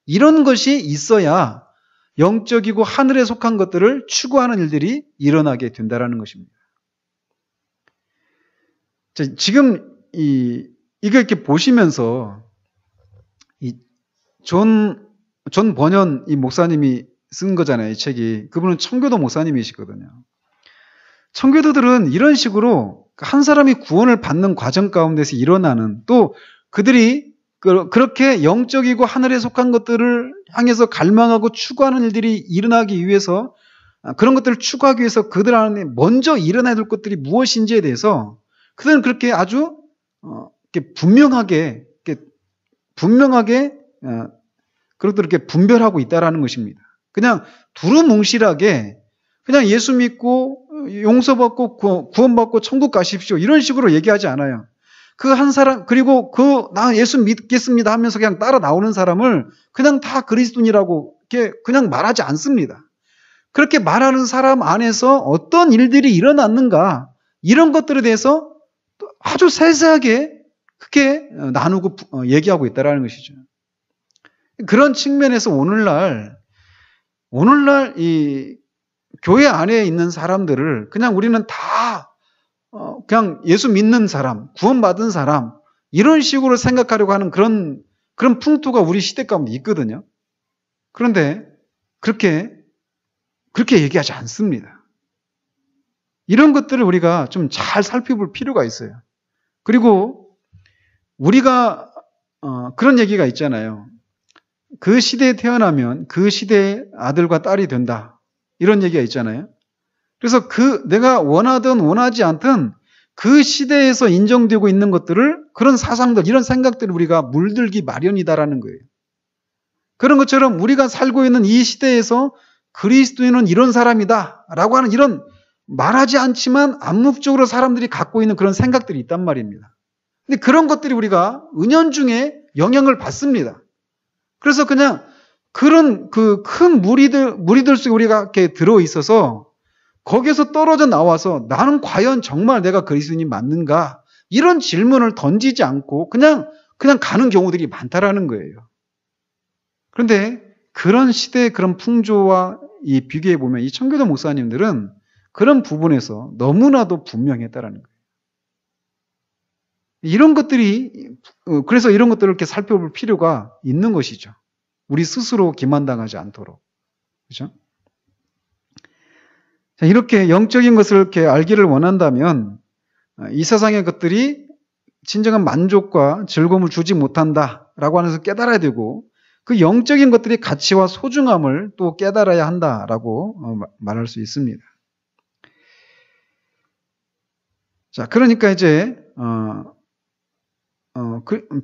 이런 것이 있어야 영적이고 하늘에 속한 것들을 추구하는 일들이 일어나게 된다는 것입니다. 지금 이거 이렇게 보시면서 존 번연 이 목사님이 쓴 거잖아요. 이 책이. 그분은 청교도 목사님이시거든요. 청교도들은 이런 식으로 한 사람이 구원을 받는 과정 가운데서 일어나는 또 그들이 그렇게 영적이고 하늘에 속한 것들을 향해서 갈망하고 추구하는 일들이 일어나기 위해서 그런 것들을 추구하기 위해서 그들 안에 먼저 일어나야 될 것들이 무엇인지에 대해서 그들은 그렇게 아주 이렇게 분명하게 그것들을 이렇게 분별하고 있다라는 것입니다. 그냥 두루뭉실하게 그냥 예수 믿고 용서받고 구원받고 천국 가십시오 이런 식으로 얘기하지 않아요. 그 한 사람 그리고 나 예수 믿겠습니다 하면서 그냥 따라 나오는 사람을 그냥 다 그리스도인이라고 이렇게 그냥 말하지 않습니다. 그렇게 말하는 사람 안에서 어떤 일들이 일어났는가 이런 것들에 대해서 아주 세세하게 크게 나누고 얘기하고 있다는 것이죠. 그런 측면에서 오늘날 이 교회 안에 있는 사람들을 그냥 우리는 다 그냥 예수 믿는 사람, 구원받은 사람 이런 식으로 생각하려고 하는 그런 풍토가 우리 시대 가운데 있거든요. 그런데 그렇게 얘기하지 않습니다. 이런 것들을 우리가 좀 잘 살펴볼 필요가 있어요. 그리고 우리가 그런 얘기가 있잖아요. 그 시대에 태어나면 그 시대의 아들과 딸이 된다. 이런 얘기가 있잖아요. 그래서 내가 원하든 원하지 않든 그 시대에서 인정되고 있는 것들을 그런 사상들, 이런 생각들을 우리가 물들기 마련이다라는 거예요. 그런 것처럼 우리가 살고 있는 이 시대에서 그리스도인은 이런 사람이다 라고 하는 이런 말하지 않지만 암묵적으로 사람들이 갖고 있는 그런 생각들이 있단 말입니다. 근데 그런 것들이 우리가 은연중에 영향을 받습니다. 그래서 그냥 그런 그 큰 무리들 속에 우리가 이렇게 들어있어서 거기에서 떨어져 나와서 나는 과연 정말 내가 그리스도인이 맞는가? 이런 질문을 던지지 않고 그냥 가는 경우들이 많다라는 거예요. 그런데 그런 시대의 그런 풍조와 이 비교해 보면 이 청교도 목사님들은 그런 부분에서 너무나도 분명했다라는 거예요. 그래서 이런 것들을 이렇게 살펴볼 필요가 있는 것이죠. 우리 스스로 기만당하지 않도록. 그렇죠? 자, 이렇게 영적인 것을 이렇게 알기를 원한다면 이 세상의 것들이 진정한 만족과 즐거움을 주지 못한다라고 하면서 깨달아야 되고 그 영적인 것들이 가치와 소중함을 또 깨달아야 한다라고 말할 수 있습니다. 자, 그러니까 이제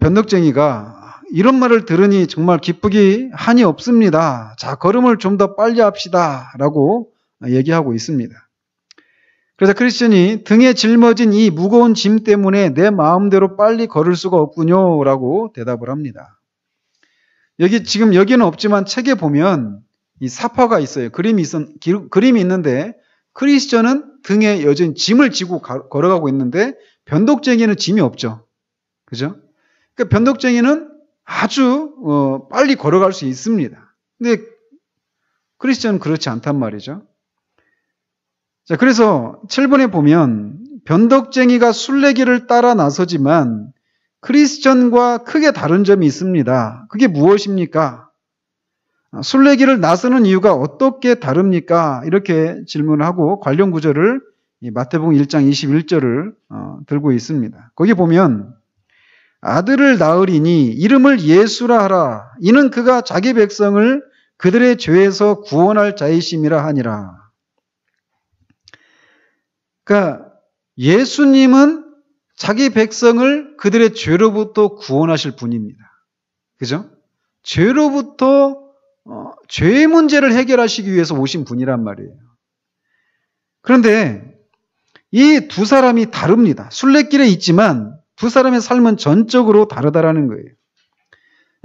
변덕쟁이가 이런 말을 들으니 정말 기쁘기 한이 없습니다. 자, 걸음을 좀 더 빨리 합시다. 라고 얘기하고 있습니다. 그래서 크리스천이 등에 짊어진 이 무거운 짐 때문에 내 마음대로 빨리 걸을 수가 없군요. 라고 대답을 합니다. 여기는 없지만 책에 보면 이 사파가 있어요. 그림이 있는데 크리스천은 등에 여전히 짐을 지고 걸어가고 있는데 변덕쟁이는 짐이 없죠. 그죠? 그러니까 변덕쟁이는 아주 빨리 걸어갈 수 있습니다. 근데 크리스천은 그렇지 않단 말이죠. 자, 그래서 7번에 보면 변덕쟁이가 순례길을 따라 나서지만 크리스천과 크게 다른 점이 있습니다. 그게 무엇입니까? 순례길을 나서는 이유가 어떻게 다릅니까? 이렇게 질문을 하고 관련 구절을 마태복음 1장 21절을 들고 있습니다. 거기 보면 아들을 낳으리니 이름을 예수라 하라. 이는 그가 자기 백성을 그들의 죄에서 구원할 자이심이라 하니라. 그러니까 예수님은 자기 백성을 그들의 죄로부터 구원하실 분입니다. 그죠? 죄로부터 죄의 문제를 해결하시기 위해서 오신 분이란 말이에요. 그런데 이 두 사람이 다릅니다. 순례길에 있지만 두 사람의 삶은 전적으로 다르다라는 거예요.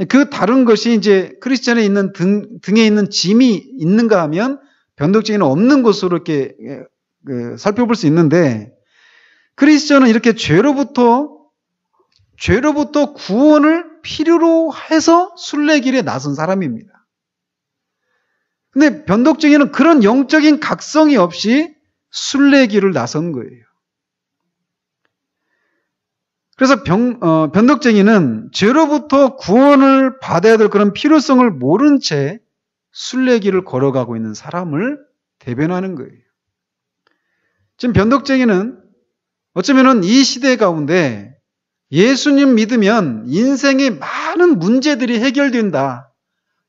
그 다른 것이 이제 크리스천에 있는 등에 있는 짐이 있는가 하면 변덕쟁이는 없는 것으로 이렇게 살펴볼 수 있는데 크리스천은 이렇게 죄로부터 구원을 필요로 해서 순례길에 나선 사람입니다. 근데 변덕쟁이는 그런 영적인 각성이 없이 순례길을 나선 거예요. 그래서 변덕쟁이는 죄로부터 구원을 받아야 될 그런 필요성을 모른 채 순례길을 걸어가고 있는 사람을 대변하는 거예요. 지금 변덕쟁이는 어쩌면은 이 시대 가운데 예수님 믿으면 인생의 많은 문제들이 해결된다.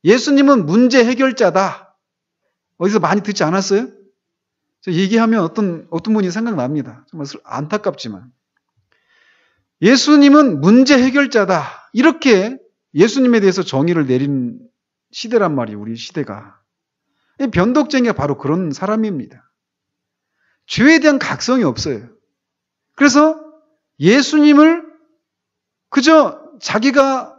예수님은 문제 해결자다. 어디서 많이 듣지 않았어요? 저 얘기하면 어떤 분이 생각납니다. 정말 안타깝지만. 예수님은 문제 해결자다. 이렇게 예수님에 대해서 정의를 내린 시대란 말이에요. 우리 시대가. 변덕쟁이가 바로 그런 사람입니다. 죄에 대한 각성이 없어요. 그래서 예수님을 그저 자기가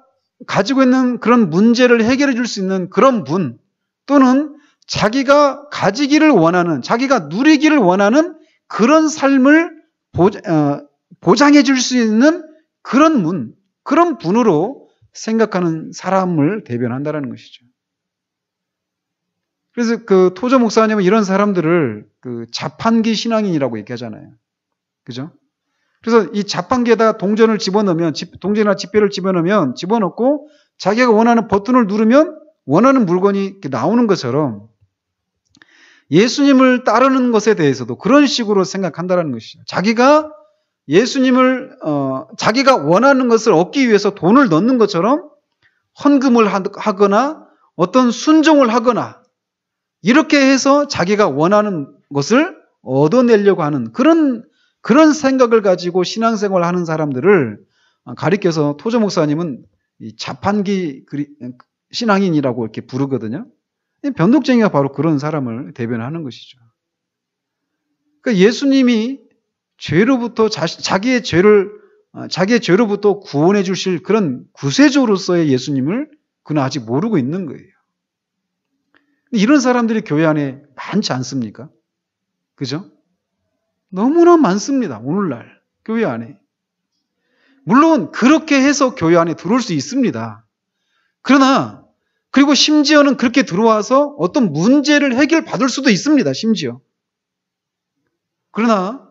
가지고 있는 그런 문제를 해결해 줄 수 있는 그런 분 또는 자기가 가지기를 원하는, 자기가 누리기를 원하는 그런 삶을 보장해 줄 수 있는 그런 분으로 생각하는 사람을 대변한다는 것이죠. 그래서 그 토저 목사님은 이런 사람들을 그 자판기 신앙인이라고 얘기하잖아요. 그죠? 그래서 이 자판기에다가 동전을 집어넣으면, 동전이나 지폐를 집어넣고 자기가 원하는 버튼을 누르면 원하는 물건이 이렇게 나오는 것처럼 예수님을 따르는 것에 대해서도 그런 식으로 생각한다는 것이죠. 자기가 예수님을, 자기가 원하는 것을 얻기 위해서 돈을 넣는 것처럼 헌금을 하거나 어떤 순종을 하거나 이렇게 해서 자기가 원하는 것을 얻어내려고 하는 그런 생각을 가지고 신앙생활을 하는 사람들을 가리켜서 토저 목사님은 이 자판기 신앙인이라고 이렇게 부르거든요. 변덕쟁이가 바로 그런 사람을 대변하는 것이죠. 그러니까 예수님이 죄로부터 자기의 죄로부터 구원해 주실 그런 구세주로서의 예수님을 그는 아직 모르고 있는 거예요. 이런 사람들이 교회 안에 많지 않습니까? 그죠? 너무나 많습니다. 오늘날 교회 안에. 물론 그렇게 해서 교회 안에 들어올 수 있습니다. 그러나 그리고 심지어는 그렇게 들어와서 어떤 문제를 해결받을 수도 있습니다. 심지어. 그러나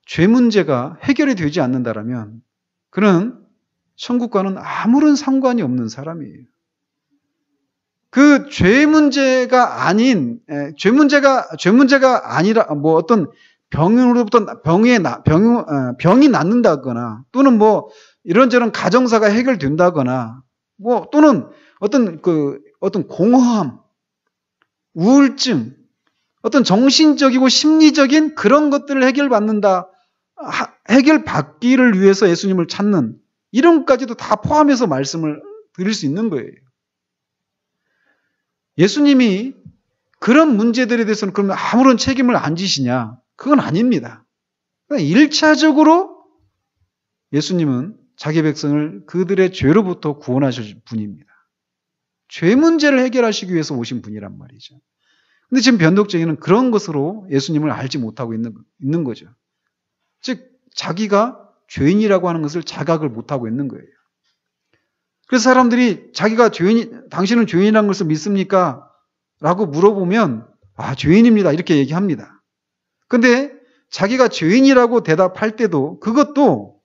죄 문제가 해결이 되지 않는다라면 그는 천국과는 아무런 상관이 없는 사람이에요. 그 죄 문제가 아닌, 죄 문제가 아니라 뭐 어떤 병으로부터 병이 낫는다거나 또는 뭐 이런저런 가정사가 해결된다거나 뭐 또는 어떤 공허함, 우울증, 어떤 정신적이고 심리적인 그런 것들을 해결받는다 해결받기를 위해서 예수님을 찾는 이런 것까지도 다 포함해서 말씀을 드릴 수 있는 거예요. 예수님이 그런 문제들에 대해서는 그러면 아무런 책임을 안 지시냐? 그건 아닙니다. 1차적으로 예수님은 자기 백성을 그들의 죄로부터 구원하실 분입니다. 죄 문제를 해결하시기 위해서 오신 분이란 말이죠. 근데 지금 변덕쟁이는 그런 것으로 예수님을 알지 못하고 있는 거죠. 즉 자기가 죄인이라고 하는 것을 자각을 못하고 있는 거예요. 그래서 사람들이 자기가 당신은 죄인이라는 것을 믿습니까? 라고 물어보면 죄인입니다 이렇게 얘기합니다. 근데 자기가 죄인이라고 대답할 때도 그것도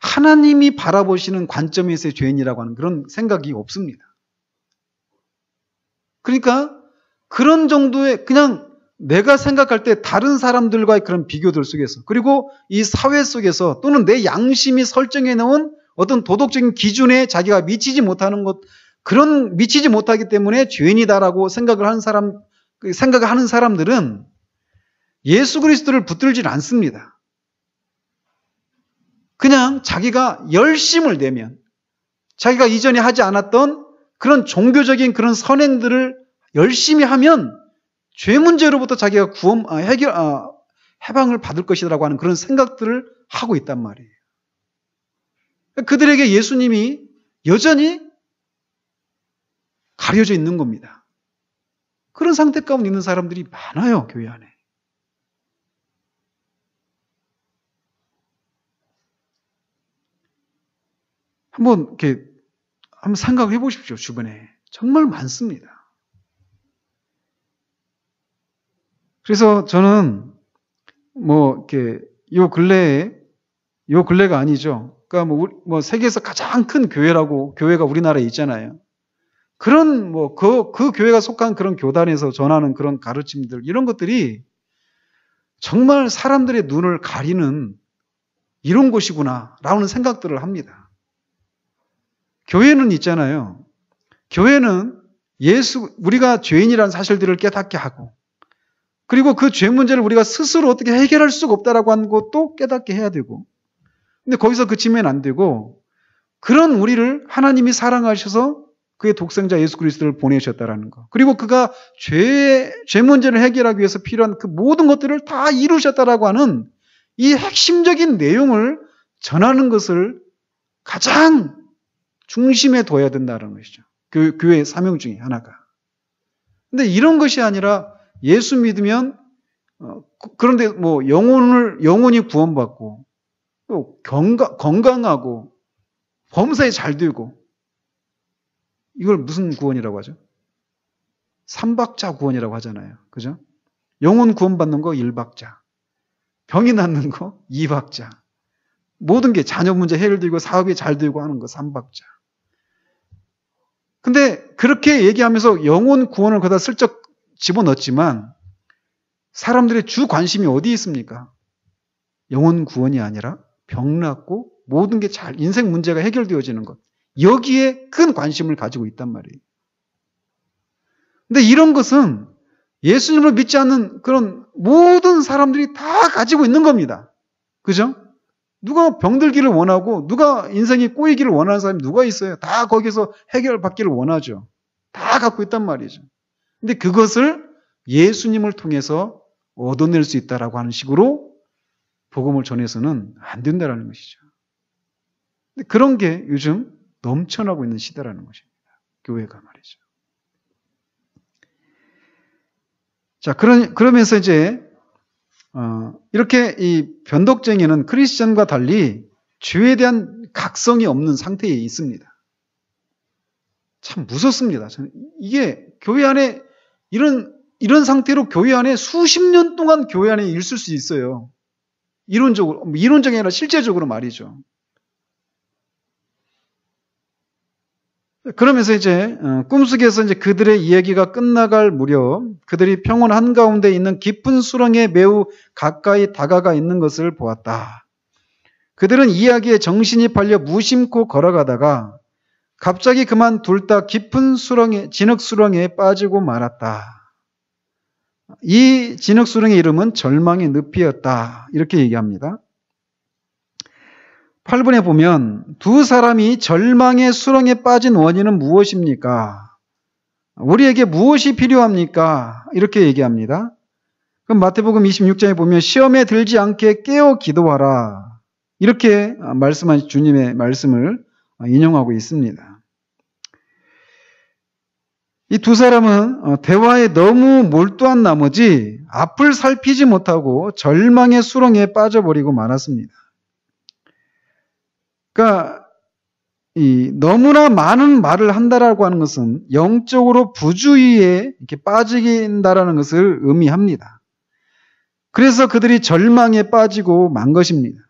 하나님이 바라보시는 관점에서의 죄인이라고 하는 그런 생각이 없습니다. 그러니까 그런 정도의 그냥 내가 생각할 때 다른 사람들과의 그런 비교들 속에서 그리고 이 사회 속에서 또는 내 양심이 설정해 놓은 어떤 도덕적인 기준에 자기가 미치지 못하는 것 그런 미치지 못하기 때문에 죄인이다라고 생각하는 사람들은 예수 그리스도를 붙들질 않습니다. 그냥 자기가 열심을 내면 자기가 이전에 하지 않았던 그런 종교적인 그런 선행들을 열심히 하면 죄 문제로부터 자기가 해방을 받을 것이라고 하는 그런 생각들을 하고 있단 말이에요. 그들에게 예수님이 여전히 가려져 있는 겁니다. 그런 상태 가운데 있는 사람들이 많아요, 교회 안에. 한번 생각해 보십시오, 주변에. 정말 많습니다. 그래서 저는 요 근래가 아니죠. 그러니까 세계에서 가장 큰 교회가 우리나라에 있잖아요. 그런 그 교회가 속한 그런 교단에서 전하는 그런 가르침들 이런 것들이 정말 사람들의 눈을 가리는 이런 곳이구나라는 생각들을 합니다. 교회는 있잖아요. 교회는 우리가 죄인이라는 사실들을 깨닫게 하고 그리고 그 죄 문제를 우리가 스스로 어떻게 해결할 수가 없다라고 하는 것도 깨닫게 해야 되고 근데 거기서 그치면 안 되고 그런 우리를 하나님이 사랑하셔서 그의 독생자 예수 그리스도를 보내셨다라는 것 그리고 그가 죄 문제를 해결하기 위해서 필요한 그 모든 것들을 다 이루셨다라고 하는 이 핵심적인 내용을 전하는 것을 가장 중심에 둬야 된다는 것이죠. 교회의 사명 중에 하나가. 근데 이런 것이 아니라 예수 믿으면 그런데 영혼이 구원받고 또 건강하고 범사에 잘 되고 이걸 무슨 구원이라고 하죠? 삼박자 구원이라고 하잖아요. 그죠? 영혼 구원받는 거 1박자, 병이 낫는 거 2박자, 모든 게 자녀 문제 해결되고 사업이 잘 되고 하는 거 3박자. 근데 그렇게 얘기하면서 영혼 구원을 거기다 슬쩍 집어넣었지만 사람들의 주 관심이 어디에 있습니까? 영혼 구원이 아니라 병 낫고 모든 게 인생 문제가 해결되어지는 것. 여기에 큰 관심을 가지고 있단 말이에요. 근데 이런 것은 예수님을 믿지 않는 그런 모든 사람들이 다 가지고 있는 겁니다. 그죠? 누가 병들기를 원하고 누가 인생이 꼬이기를 원하는 사람이 누가 있어요? 다 거기서 해결받기를 원하죠. 다 갖고 있단 말이죠. 근데 그것을 예수님을 통해서 얻어낼 수 있다라고 하는 식으로 복음을 전해서는 안 된다라는 것이죠. 근데 그런 게 요즘 넘쳐나고 있는 시대라는 것입니다. 교회가 말이죠. 자, 그러면서 이제 이렇게 이 변덕쟁이는 크리스천과 달리 죄에 대한 각성이 없는 상태에 있습니다. 참 무섭습니다. 이게 교회 안에 이런 상태로 교회 안에 수십 년 동안 교회 안에 있을 수 있어요. 이론적이 아니라 실제적으로 말이죠. 그러면서 이제 꿈속에서 이제 그들의 이야기가 끝나갈 무렵 그들이 평온 한가운데 있는 깊은 수렁에 매우 가까이 다가가 있는 것을 보았다. 그들은 이야기에 정신이 팔려 무심코 걸어가다가 갑자기 그만 둘 다 깊은 진흙수렁에 빠지고 말았다. 이 진흙수렁의 이름은 절망의 늪이었다. 이렇게 얘기합니다. 8번에 보면 두 사람이 절망의 수렁에 빠진 원인은 무엇입니까? 우리에게 무엇이 필요합니까? 이렇게 얘기합니다. 그럼 마태복음 26장에 보면 시험에 들지 않게 깨어 기도하라. 이렇게 말씀하신 주님의 말씀을 인용하고 있습니다. 이 두 사람은 대화에 너무 몰두한 나머지 앞을 살피지 못하고 절망의 수렁에 빠져버리고 말았습니다. 그러니까 너무나 많은 말을 한다라고 하는 것은 영적으로 부주의에 이렇게 빠진다라는 것을 의미합니다. 그래서 그들이 절망에 빠지고 만 것입니다.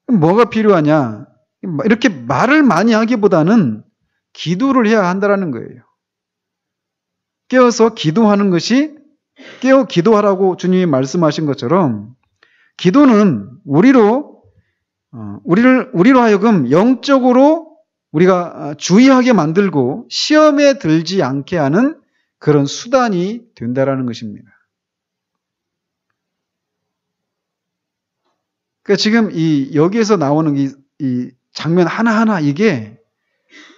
뭐가 필요하냐? 이렇게 말을 많이 하기보다는 기도를 해야 한다라는 거예요. 깨어서 기도하는 것이 깨어 기도하라고 주님이 말씀하신 것처럼 기도는 우리로 하여금 영적으로 우리가 주의하게 만들고 시험에 들지 않게 하는 그런 수단이 된다라는 것입니다. 그러니까 지금 여기에서 나오는 이 장면 하나하나 이게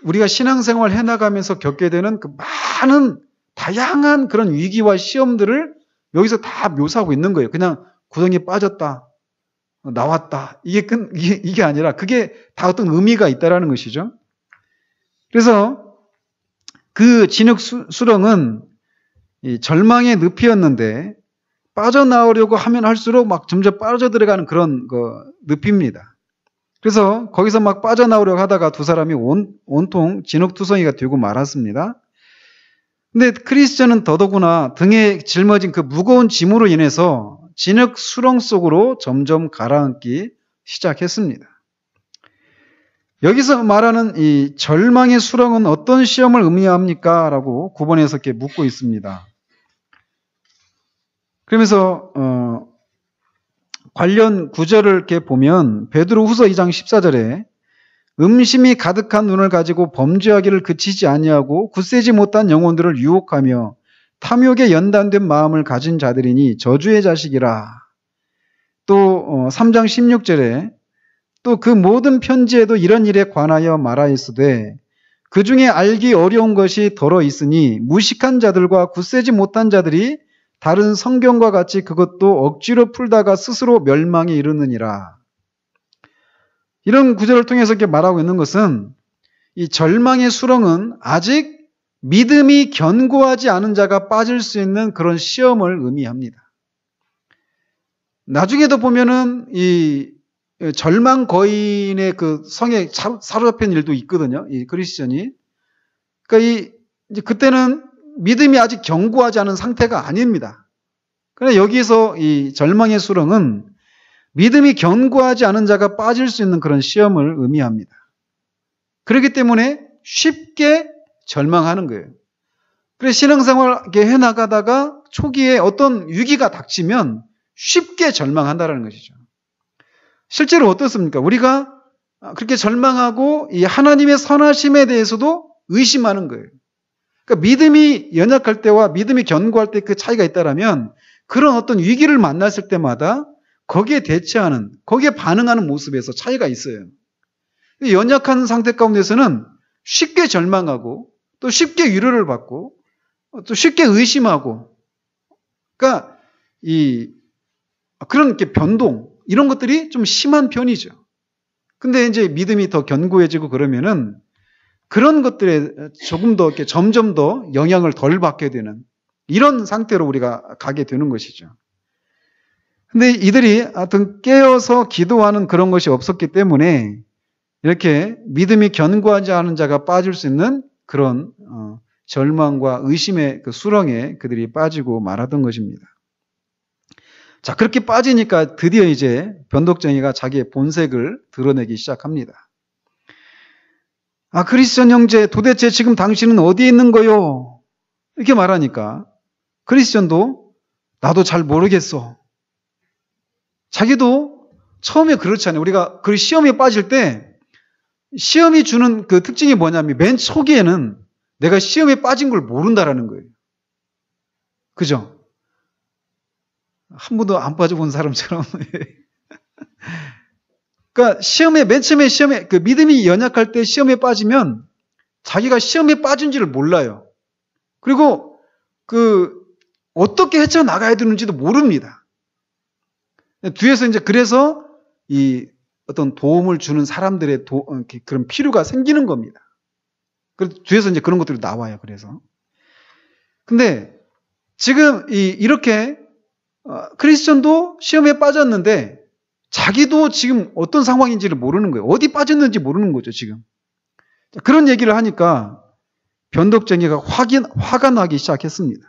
우리가 신앙생활 해나가면서 겪게 되는 그 많은 다양한 그런 위기와 시험들을 여기서 다 묘사하고 있는 거예요. 그냥 구덩이에 빠졌다, 나왔다. 이게 아니라 그게 다 어떤 의미가 있다라는 것이죠. 그래서 그 진흙 수렁은 이 절망의 늪이었는데 빠져나오려고 하면 할수록 막 점점 빠져들어가는 그런 늪입니다. 그래서 거기서 막 빠져나오려고 하다가 두 사람이 온통 진흙투성이가 되고 말았습니다. 근데 크리스천은 더더구나 등에 짊어진 그 무거운 짐으로 인해서 진흙 수렁 속으로 점점 가라앉기 시작했습니다. 여기서 말하는 이 절망의 수렁은 어떤 시험을 의미합니까? 라고 9번에서 이렇게 묻고 있습니다. 그러면서 관련 구절을 이렇게 보면 베드로후서 2장 14절에 음심이 가득한 눈을 가지고 범죄하기를 그치지 아니하고 굳세지 못한 영혼들을 유혹하며 탐욕에 연단된 마음을 가진 자들이니 저주의 자식이라. 또 3장 16절에 또 그 모든 편지에도 이런 일에 관하여 말하였으되 그 중에 알기 어려운 것이 더러 있으니 무식한 자들과 굳세지 못한 자들이 다른 성경과 같이 그것도 억지로 풀다가 스스로 멸망에 이르느니라. 이런 구절을 통해서 이렇게 말하고 있는 것은 이 절망의 수렁은 아직 믿음이 견고하지 않은 자가 빠질 수 있는 그런 시험을 의미합니다. 나중에도 보면은 이 절망 거인의 그 성에 사로잡힌 일도 있거든요. 이 크리스천이. 그러니까 이제 그때는 믿음이 아직 견고하지 않은 상태가 아닙니다. 그러나 여기에서 이 절망의 수렁은 믿음이 견고하지 않은 자가 빠질 수 있는 그런 시험을 의미합니다. 그렇기 때문에 쉽게 절망하는 거예요. 그래서 신앙생활 해나가다가 초기에 어떤 위기가 닥치면 쉽게 절망한다는 것이죠. 실제로 어떻습니까? 우리가 그렇게 절망하고 이 하나님의 선하심에 대해서도 의심하는 거예요. 그러니까 믿음이 연약할 때와 믿음이 견고할 때 그 차이가 있다라면 그런 어떤 위기를 만났을 때마다 거기에 대처하는, 거기에 반응하는 모습에서 차이가 있어요. 연약한 상태 가운데서는 쉽게 절망하고 또 쉽게 위로를 받고 또 쉽게 의심하고, 그러니까 그런 이렇게 변동 이런 것들이 좀 심한 편이죠. 근데 이제 믿음이 더 견고해지고 그러면은 그런 것들에 조금 더 이렇게 점점 더 영향을 덜 받게 되는 이런 상태로 우리가 가게 되는 것이죠. 근데 이들이 하여튼 깨어서 기도하는 그런 것이 없었기 때문에 이렇게 믿음이 견고하지 않은 자가 빠질 수 있는 그런 절망과 의심의 그 수렁에 그들이 빠지고 말았던 것입니다. 자, 그렇게 빠지니까 드디어 이제 변덕쟁이가 자기의 본색을 드러내기 시작합니다. 크리스천 형제, 도대체 지금 당신은 어디에 있는 거요? 이렇게 말하니까 크리스천도 나도 잘 모르겠어. 자기도 처음에 그렇잖아요. 우리가 그 시험에 빠질 때 시험이 주는 그 특징이 뭐냐면 맨 초기에는 내가 시험에 빠진 걸 모른다라는 거예요. 그죠? 한 번도 안 빠져본 사람처럼. 그러니까 맨 처음에 시험에, 그 믿음이 연약할 때 시험에 빠지면 자기가 시험에 빠진지를 몰라요. 그리고 어떻게 헤쳐나가야 되는지도 모릅니다. 뒤에서 이제 그래서 이 어떤 도움을 주는 사람들의 그런 필요가 생기는 겁니다. 그래서 뒤에서 이제 그런 것들이 나와요. 그래서. 근데 지금 이렇게 크리스천도 시험에 빠졌는데 자기도 지금 어떤 상황인지를 모르는 거예요. 어디 빠졌는지 모르는 거죠, 지금. 그런 얘기를 하니까 변덕쟁이가 화가 나기 시작했습니다.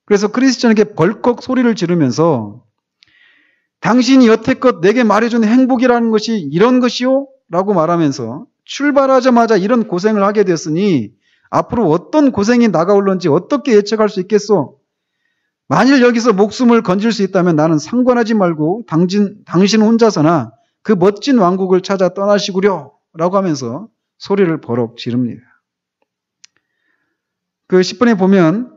그래서 크리스천에게 벌컥 소리를 지르면서 당신이 여태껏 내게 말해준 행복이라는 것이 이런 것이요? 라고 말하면서 출발하자마자 이런 고생을 하게 되었으니 앞으로 어떤 고생이 다가올런지 어떻게 예측할 수 있겠소? 만일 여기서 목숨을 건질 수 있다면 나는 상관하지 말고 당신 혼자서나 그 멋진 왕국을 찾아 떠나시구려 라고 하면서 소리를 버럭 지릅니다. 그 10번에 보면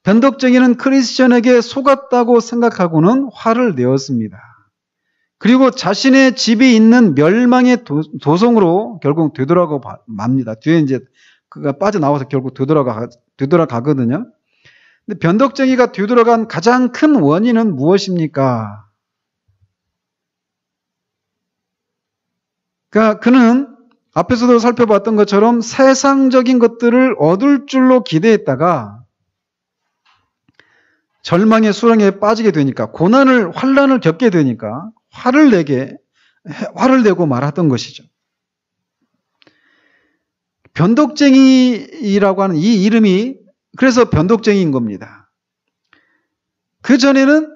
변덕쟁이는 크리스천에게 속았다고 생각하고는 화를 내었습니다. 그리고 자신의 집이 있는 멸망의 도성으로 결국 되돌아가 맙니다. 뒤에 이제 그가 빠져나와서 결국 되돌아가거든요. 근데 변덕쟁이가 되돌아간 가장 큰 원인은 무엇입니까? 그러니까 그는 앞에서도 살펴봤던 것처럼 세상적인 것들을 얻을 줄로 기대했다가 절망의 수렁에 빠지게 되니까 환란을 겪게 되니까 화를 내고 말았던 것이죠. 변덕쟁이라고 하는 이 이름이 그래서 변덕쟁이인 겁니다. 그 전에는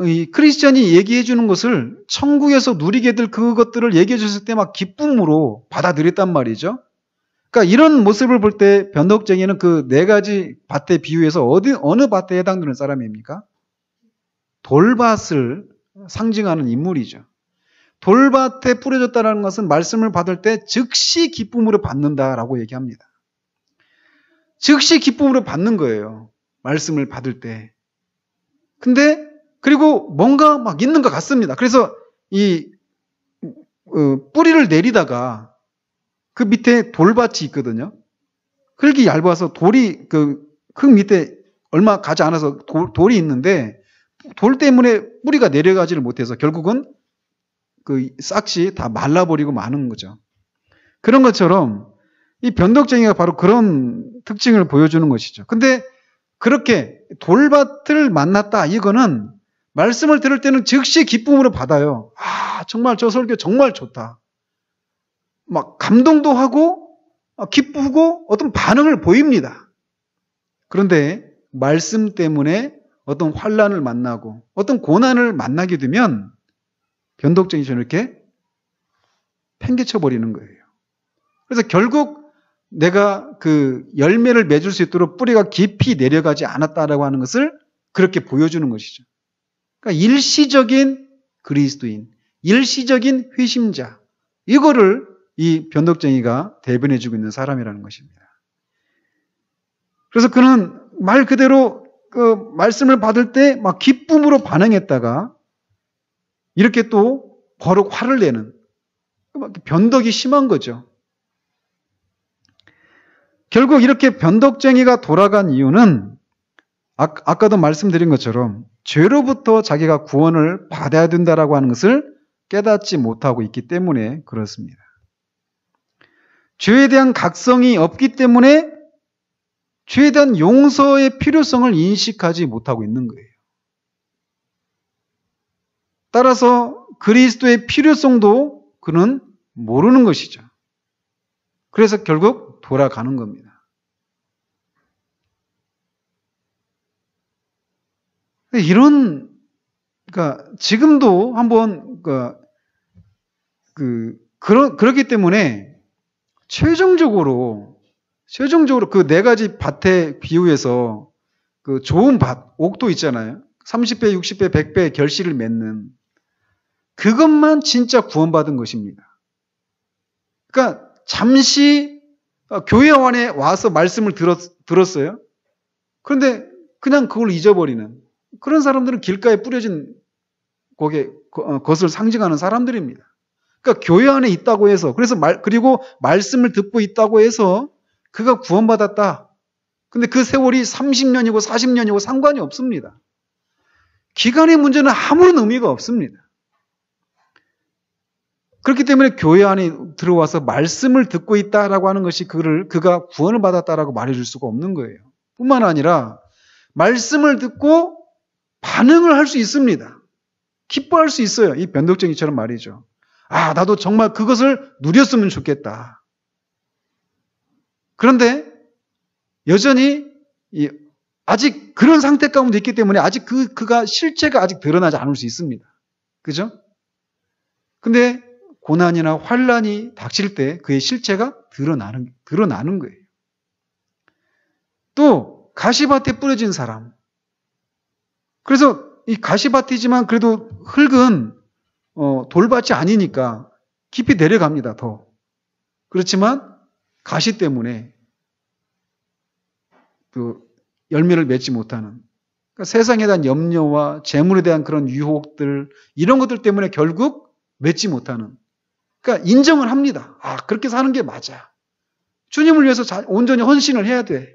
이 크리스천이 얘기해 주는 것을 천국에서 누리게 될 그것들을 얘기해 줬을 때 막 기쁨으로 받아들였단 말이죠. 그러니까 이런 모습을 볼 때 변덕쟁이는 그 네 가지 밭의 비유에서 어느 밭에 해당되는 사람입니까? 돌밭을 상징하는 인물이죠. 돌밭에 뿌려졌다는 것은 말씀을 받을 때 즉시 기쁨으로 받는다라고 얘기합니다. 즉시 기쁨으로 받는 거예요. 말씀을 받을 때. 근데 그리고 뭔가 막 있는 것 같습니다. 그래서 뿌리를 내리다가 그 밑에 돌밭이 있거든요. 그렇게 얇아서 돌이 흙 밑에 얼마 가지 않아서 돌이 있는데 돌 때문에 뿌리가 내려가지를 못해서 결국은 그 싹이 다 말라버리고 마는 거죠. 그런 것처럼 이 변덕쟁이가 바로 그런 특징을 보여주는 것이죠. 근데 그렇게 돌밭을 만났다, 이거는 말씀을 들을 때는 즉시 기쁨으로 받아요. 정말 저 설교 정말 좋다. 막 감동도 하고 기쁘고 어떤 반응을 보입니다. 그런데 말씀 때문에 어떤 환란을 만나고 어떤 고난을 만나게 되면 변덕쟁이처럼 이렇게 팽개쳐 버리는 거예요. 그래서 결국 내가 그 열매를 맺을 수 있도록 뿌리가 깊이 내려가지 않았다라고 하는 것을 그렇게 보여주는 것이죠. 그러니까 일시적인 그리스도인, 일시적인 회심자, 이거를 이 변덕쟁이가 대변해주고 있는 사람이라는 것입니다. 그래서 그는 말 그대로 그 말씀을 받을 때 막 기쁨으로 반응했다가 이렇게 또 버럭 화를 내는, 변덕이 심한 거죠. 결국 이렇게 변덕쟁이가 돌아간 이유는 아까도 말씀드린 것처럼 죄로부터 자기가 구원을 받아야 된다라고 하는 것을 깨닫지 못하고 있기 때문에 그렇습니다. 죄에 대한 각성이 없기 때문에 죄에 대한 용서의 필요성을 인식하지 못하고 있는 거예요. 따라서 그리스도의 필요성도 그는 모르는 것이죠. 그래서 결국 돌아가는 겁니다. 그러니까 지금도 한번 그렇기 때문에 최종적으로 그 네 가지 밭의 비유에서 그 좋은 밭, 옥도 있잖아요. 30배, 60배, 100배 결실을 맺는 그것만 진짜 구원받은 것입니다. 그러니까 잠시 교회 안에 와서 말씀을 들었어요. 그런데 그냥 그걸 잊어버리는 그런 사람들은 길가에 뿌려진 그것을 상징하는 사람들입니다. 그러니까 교회 안에 있다고 해서, 그리고 말씀을 듣고 있다고 해서 그가 구원받았다. 근데 그 세월이 30년이고 40년이고 상관이 없습니다. 기간의 문제는 아무런 의미가 없습니다. 그렇기 때문에 교회 안에 들어와서 말씀을 듣고 있다라고 하는 것이 그가 구원을 받았다라고 말해줄 수가 없는 거예요. 뿐만 아니라 말씀을 듣고 반응을 할 수 있습니다. 기뻐할 수 있어요. 이 변덕쟁이처럼 말이죠. 나도 정말 그것을 누렸으면 좋겠다. 그런데 여전히 아직 그런 상태 가운데 있기 때문에 아직 그가 실체가 아직 드러나지 않을 수 있습니다. 그죠? 근데 고난이나 환란이 닥칠 때 그의 실체가 드러나는 거예요. 또 가시밭에 뿌려진 사람. 그래서 이 가시밭이지만 그래도 흙은 돌밭이 아니니까 깊이 내려갑니다. 더. 그렇지만 가시 때문에 그 열매를 맺지 못하는, 그러니까 세상에 대한 염려와 재물에 대한 그런 유혹들, 이런 것들 때문에 결국 맺지 못하는, 그러니까 인정을 합니다. 그렇게 사는 게 맞아. 주님을 위해서 온전히 헌신을 해야 돼.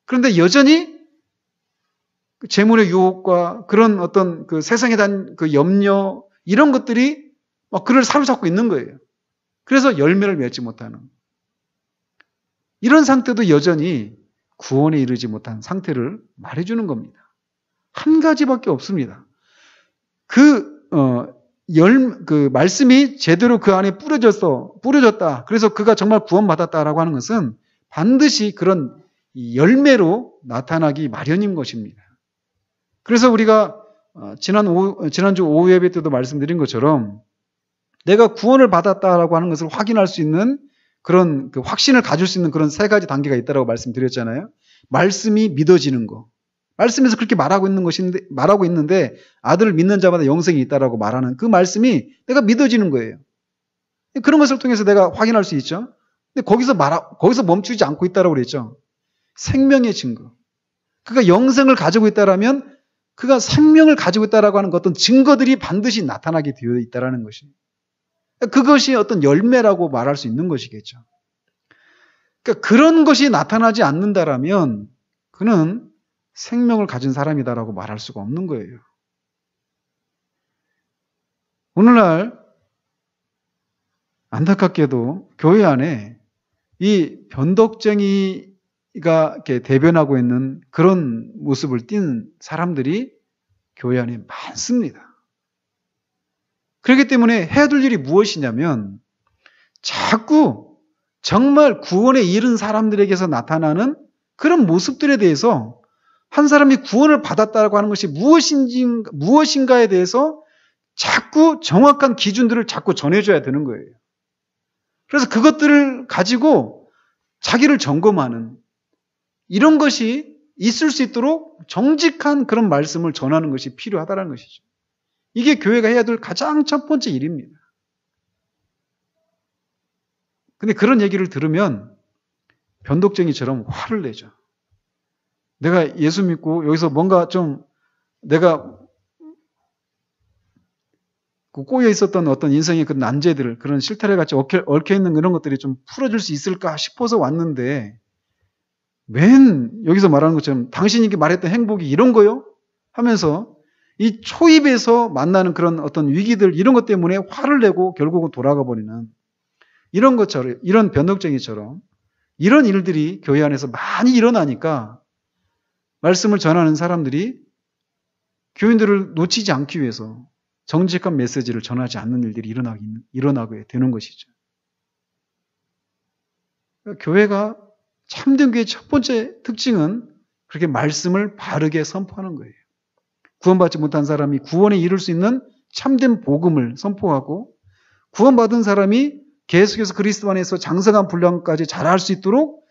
그런데 여전히 재물의 유혹과 그런 어떤 그 세상에 대한 그 염려, 이런 것들이 그를 사로잡고 있는 거예요. 그래서 열매를 맺지 못하는, 이런 상태도 여전히 구원에 이르지 못한 상태를 말해주는 겁니다. 한 가지밖에 없습니다. 그 말씀이 제대로 그 안에 뿌려졌다. 그래서 그가 정말 구원받았다라고 하는 것은 반드시 그런 열매로 나타나기 마련인 것입니다. 그래서 우리가 지난주 오후 예배 때도 말씀드린 것처럼 내가 구원을 받았다라고 하는 것을 확인할 수 있는 그런 그 확신을 가질 수 있는 그런 세 가지 단계가 있다라고 말씀드렸잖아요. 말씀이 믿어지는 거. 말씀에서 그렇게 말하고 있는데 아들을 믿는 자마다 영생이 있다라고 말하는 그 말씀이 내가 믿어지는 거예요. 그런 것을 통해서 내가 확인할 수 있죠. 근데 거기서 멈추지 않고 있다라고 그랬죠. 생명의 증거. 그가 영생을 가지고 있다라면 그가 생명을 가지고 있다라고 하는 어떤 증거들이 반드시 나타나게 되어 있다라는 것이. 그것이 어떤 열매라고 말할 수 있는 것이겠죠. 그러니까 그런 것이 나타나지 않는다라면 그는 생명을 가진 사람이다라고 말할 수가 없는 거예요. 오늘날 안타깝게도 교회 안에 이 변덕쟁이가 이렇게 대변하고 있는 그런 모습을 띈 사람들이 교회 안에 많습니다. 그렇기 때문에 해야 될 일이 무엇이냐면 자꾸 정말 구원에 이른 사람들에게서 나타나는 그런 모습들에 대해서 한 사람이 구원을 받았다고 하는 것이 무엇인가에 대해서 자꾸 정확한 기준들을 자꾸 전해줘야 되는 거예요. 그래서 그것들을 가지고 자기를 점검하는 이런 것이 있을 수 있도록 정직한 그런 말씀을 전하는 것이 필요하다는 것이죠. 이게 교회가 해야 될 가장 첫 번째 일입니다. 근데 그런 얘기를 들으면 변덕쟁이처럼 화를 내죠. 내가 예수 믿고 여기서 뭔가 좀 내가 꼬여 있었던 어떤 인생의 그 난제들, 그런 실타래 같이 얽혀 있는 그런 것들이 좀 풀어질 수 있을까 싶어서 왔는데 웬 여기서 말하는 것처럼 당신이 말했던 행복이 이런 거요? 하면서 이 초입에서 만나는 그런 어떤 위기들, 이런 것 때문에 화를 내고 결국은 돌아가 버리는 이런 것처럼, 이런 변덕쟁이처럼 이런 일들이 교회 안에서 많이 일어나니까 말씀을 전하는 사람들이 교인들을 놓치지 않기 위해서 정직한 메시지를 전하지 않는 일들이 일어나게 되는 것이죠. 교회가 참된 교회의 첫 번째 특징은 그렇게 말씀을 바르게 선포하는 거예요. 구원받지 못한 사람이 구원에 이를 수 있는 참된 복음을 선포하고 구원받은 사람이 계속해서 그리스도 안에서 장성한 분량까지 자랄 수 있도록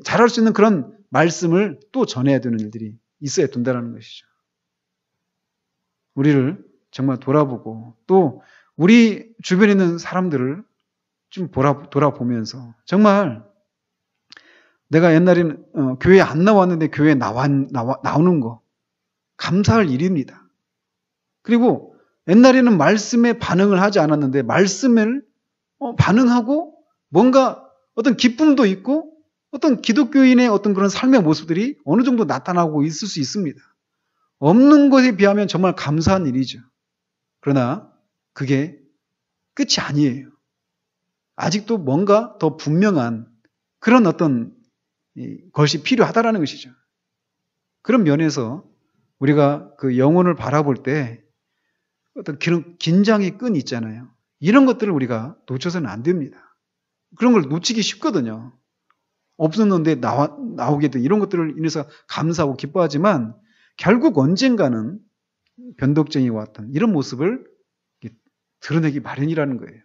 자랄 수 있는 그런 말씀을 또 전해야 되는 일들이 있어야 된다는 것이죠. 우리를 정말 돌아보고 또 우리 주변에 있는 사람들을 좀 돌아보면서 정말 내가 옛날에는 교회에 안 나왔는데 교회에 나오는 거 감사할 일입니다. 그리고 옛날에는 말씀에 반응을 하지 않았는데 말씀을 반응하고 뭔가 어떤 기쁨도 있고 어떤 기독교인의 어떤 그런 삶의 모습들이 어느 정도 나타나고 있을 수 있습니다. 없는 것에 비하면 정말 감사한 일이죠. 그러나 그게 끝이 아니에요. 아직도 뭔가 더 분명한 그런 어떤 것이 필요하다라는 것이죠. 그런 면에서 우리가 그 영혼을 바라볼 때 어떤 그런 긴장의 끈이 있잖아요. 이런 것들을 우리가 놓쳐서는 안 됩니다. 그런 걸 놓치기 쉽거든요. 없었는데 나오게 된 이런 것들을 인해서 감사하고 기뻐하지만 결국 언젠가는 변덕쟁이와 같은 이런 모습을 드러내기 마련이라는 거예요.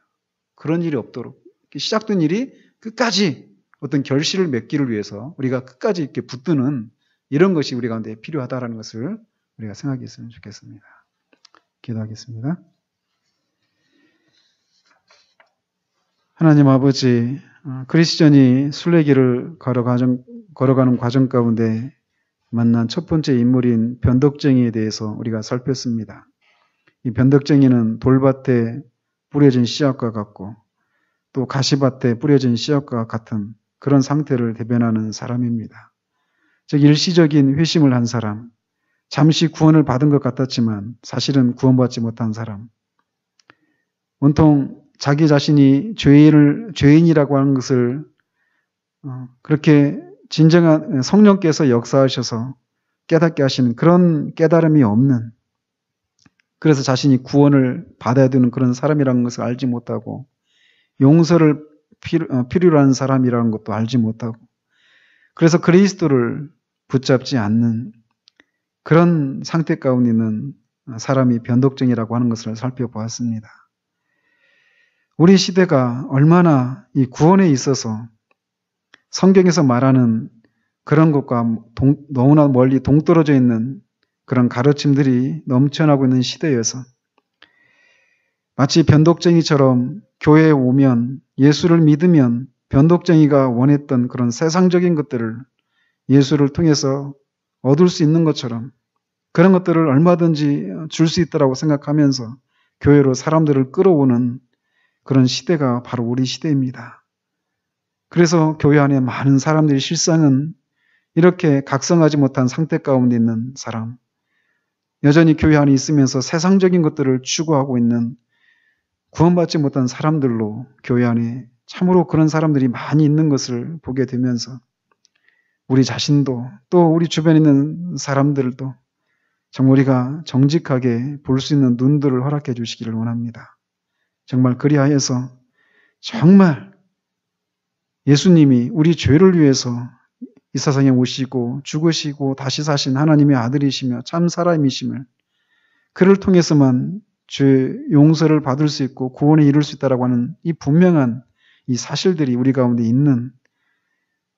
그런 일이 없도록 시작된 일이 끝까지 어떤 결실을 맺기를 위해서 우리가 끝까지 이렇게 붙드는 이런 것이 우리 가운데 필요하다는 것을 우리가 생각했으면 좋겠습니다. 기도하겠습니다. 하나님 아버지, 그리스도인이 순례길을 걸어가는 과정 가운데 만난 첫 번째 인물인 변덕쟁이에 대해서 우리가 살폈습니다. 이 변덕쟁이는 돌밭에 뿌려진 씨앗과 같고 또 가시밭에 뿌려진 씨앗과 같은 그런 상태를 대변하는 사람입니다. 즉 일시적인 회심을 한 사람, 잠시 구원을 받은 것 같았지만 사실은 구원받지 못한 사람, 온통 자기 자신이 죄인이라고 하는 것을 그렇게 진정한 성령께서 역사하셔서 깨닫게 하시는 그런 깨달음이 없는, 그래서 자신이 구원을 받아야 되는 그런 사람이라는 것을 알지 못하고 용서를 필요로 하는 사람이라는 것도 알지 못하고 그래서 그리스도를 붙잡지 않는 그런 상태 가운데 있는 사람이 변덕쟁이라고 하는 것을 살펴보았습니다. 우리 시대가 얼마나 이 구원에 있어서 성경에서 말하는 그런 것과 너무나 멀리 동떨어져 있는 그런 가르침들이 넘쳐나고 있는 시대여서 마치 변덕쟁이처럼 교회에 오면 예수를 믿으면 변덕쟁이가 원했던 그런 세상적인 것들을 예수를 통해서 얻을 수 있는 것처럼 그런 것들을 얼마든지 줄 수 있다고 생각하면서 교회로 사람들을 끌어오는 그런 시대가 바로 우리 시대입니다. 그래서 교회 안에 많은 사람들이 실상은 이렇게 각성하지 못한 상태 가운데 있는 사람, 여전히 교회 안에 있으면서 세상적인 것들을 추구하고 있는 구원받지 못한 사람들로 교회 안에 참으로 그런 사람들이 많이 있는 것을 보게 되면서 우리 자신도 또 우리 주변에 있는 사람들도 정말 우리가 정직하게 볼 수 있는 눈들을 허락해 주시기를 원합니다. 정말 그리하여서 정말 예수님이 우리 죄를 위해서 이 세상에 오시고 죽으시고 다시 사신 하나님의 아들이시며 참 사람이심을 그를 통해서만 죄 용서를 받을 수 있고 구원에 이룰 수 있다라고 하는 이 분명한 이 사실들이 우리 가운데 있는,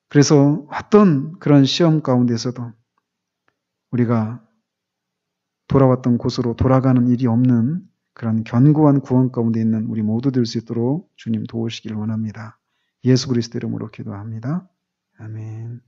그래서 어떤 그런 시험 가운데서도 우리가 돌아왔던 곳으로 돌아가는 일이 없는 그런 견고한 구원 가운데 있는 우리 모두 될 수 있도록 주님 도우시기를 원합니다. 예수 그리스도 이름으로 기도합니다. 아멘.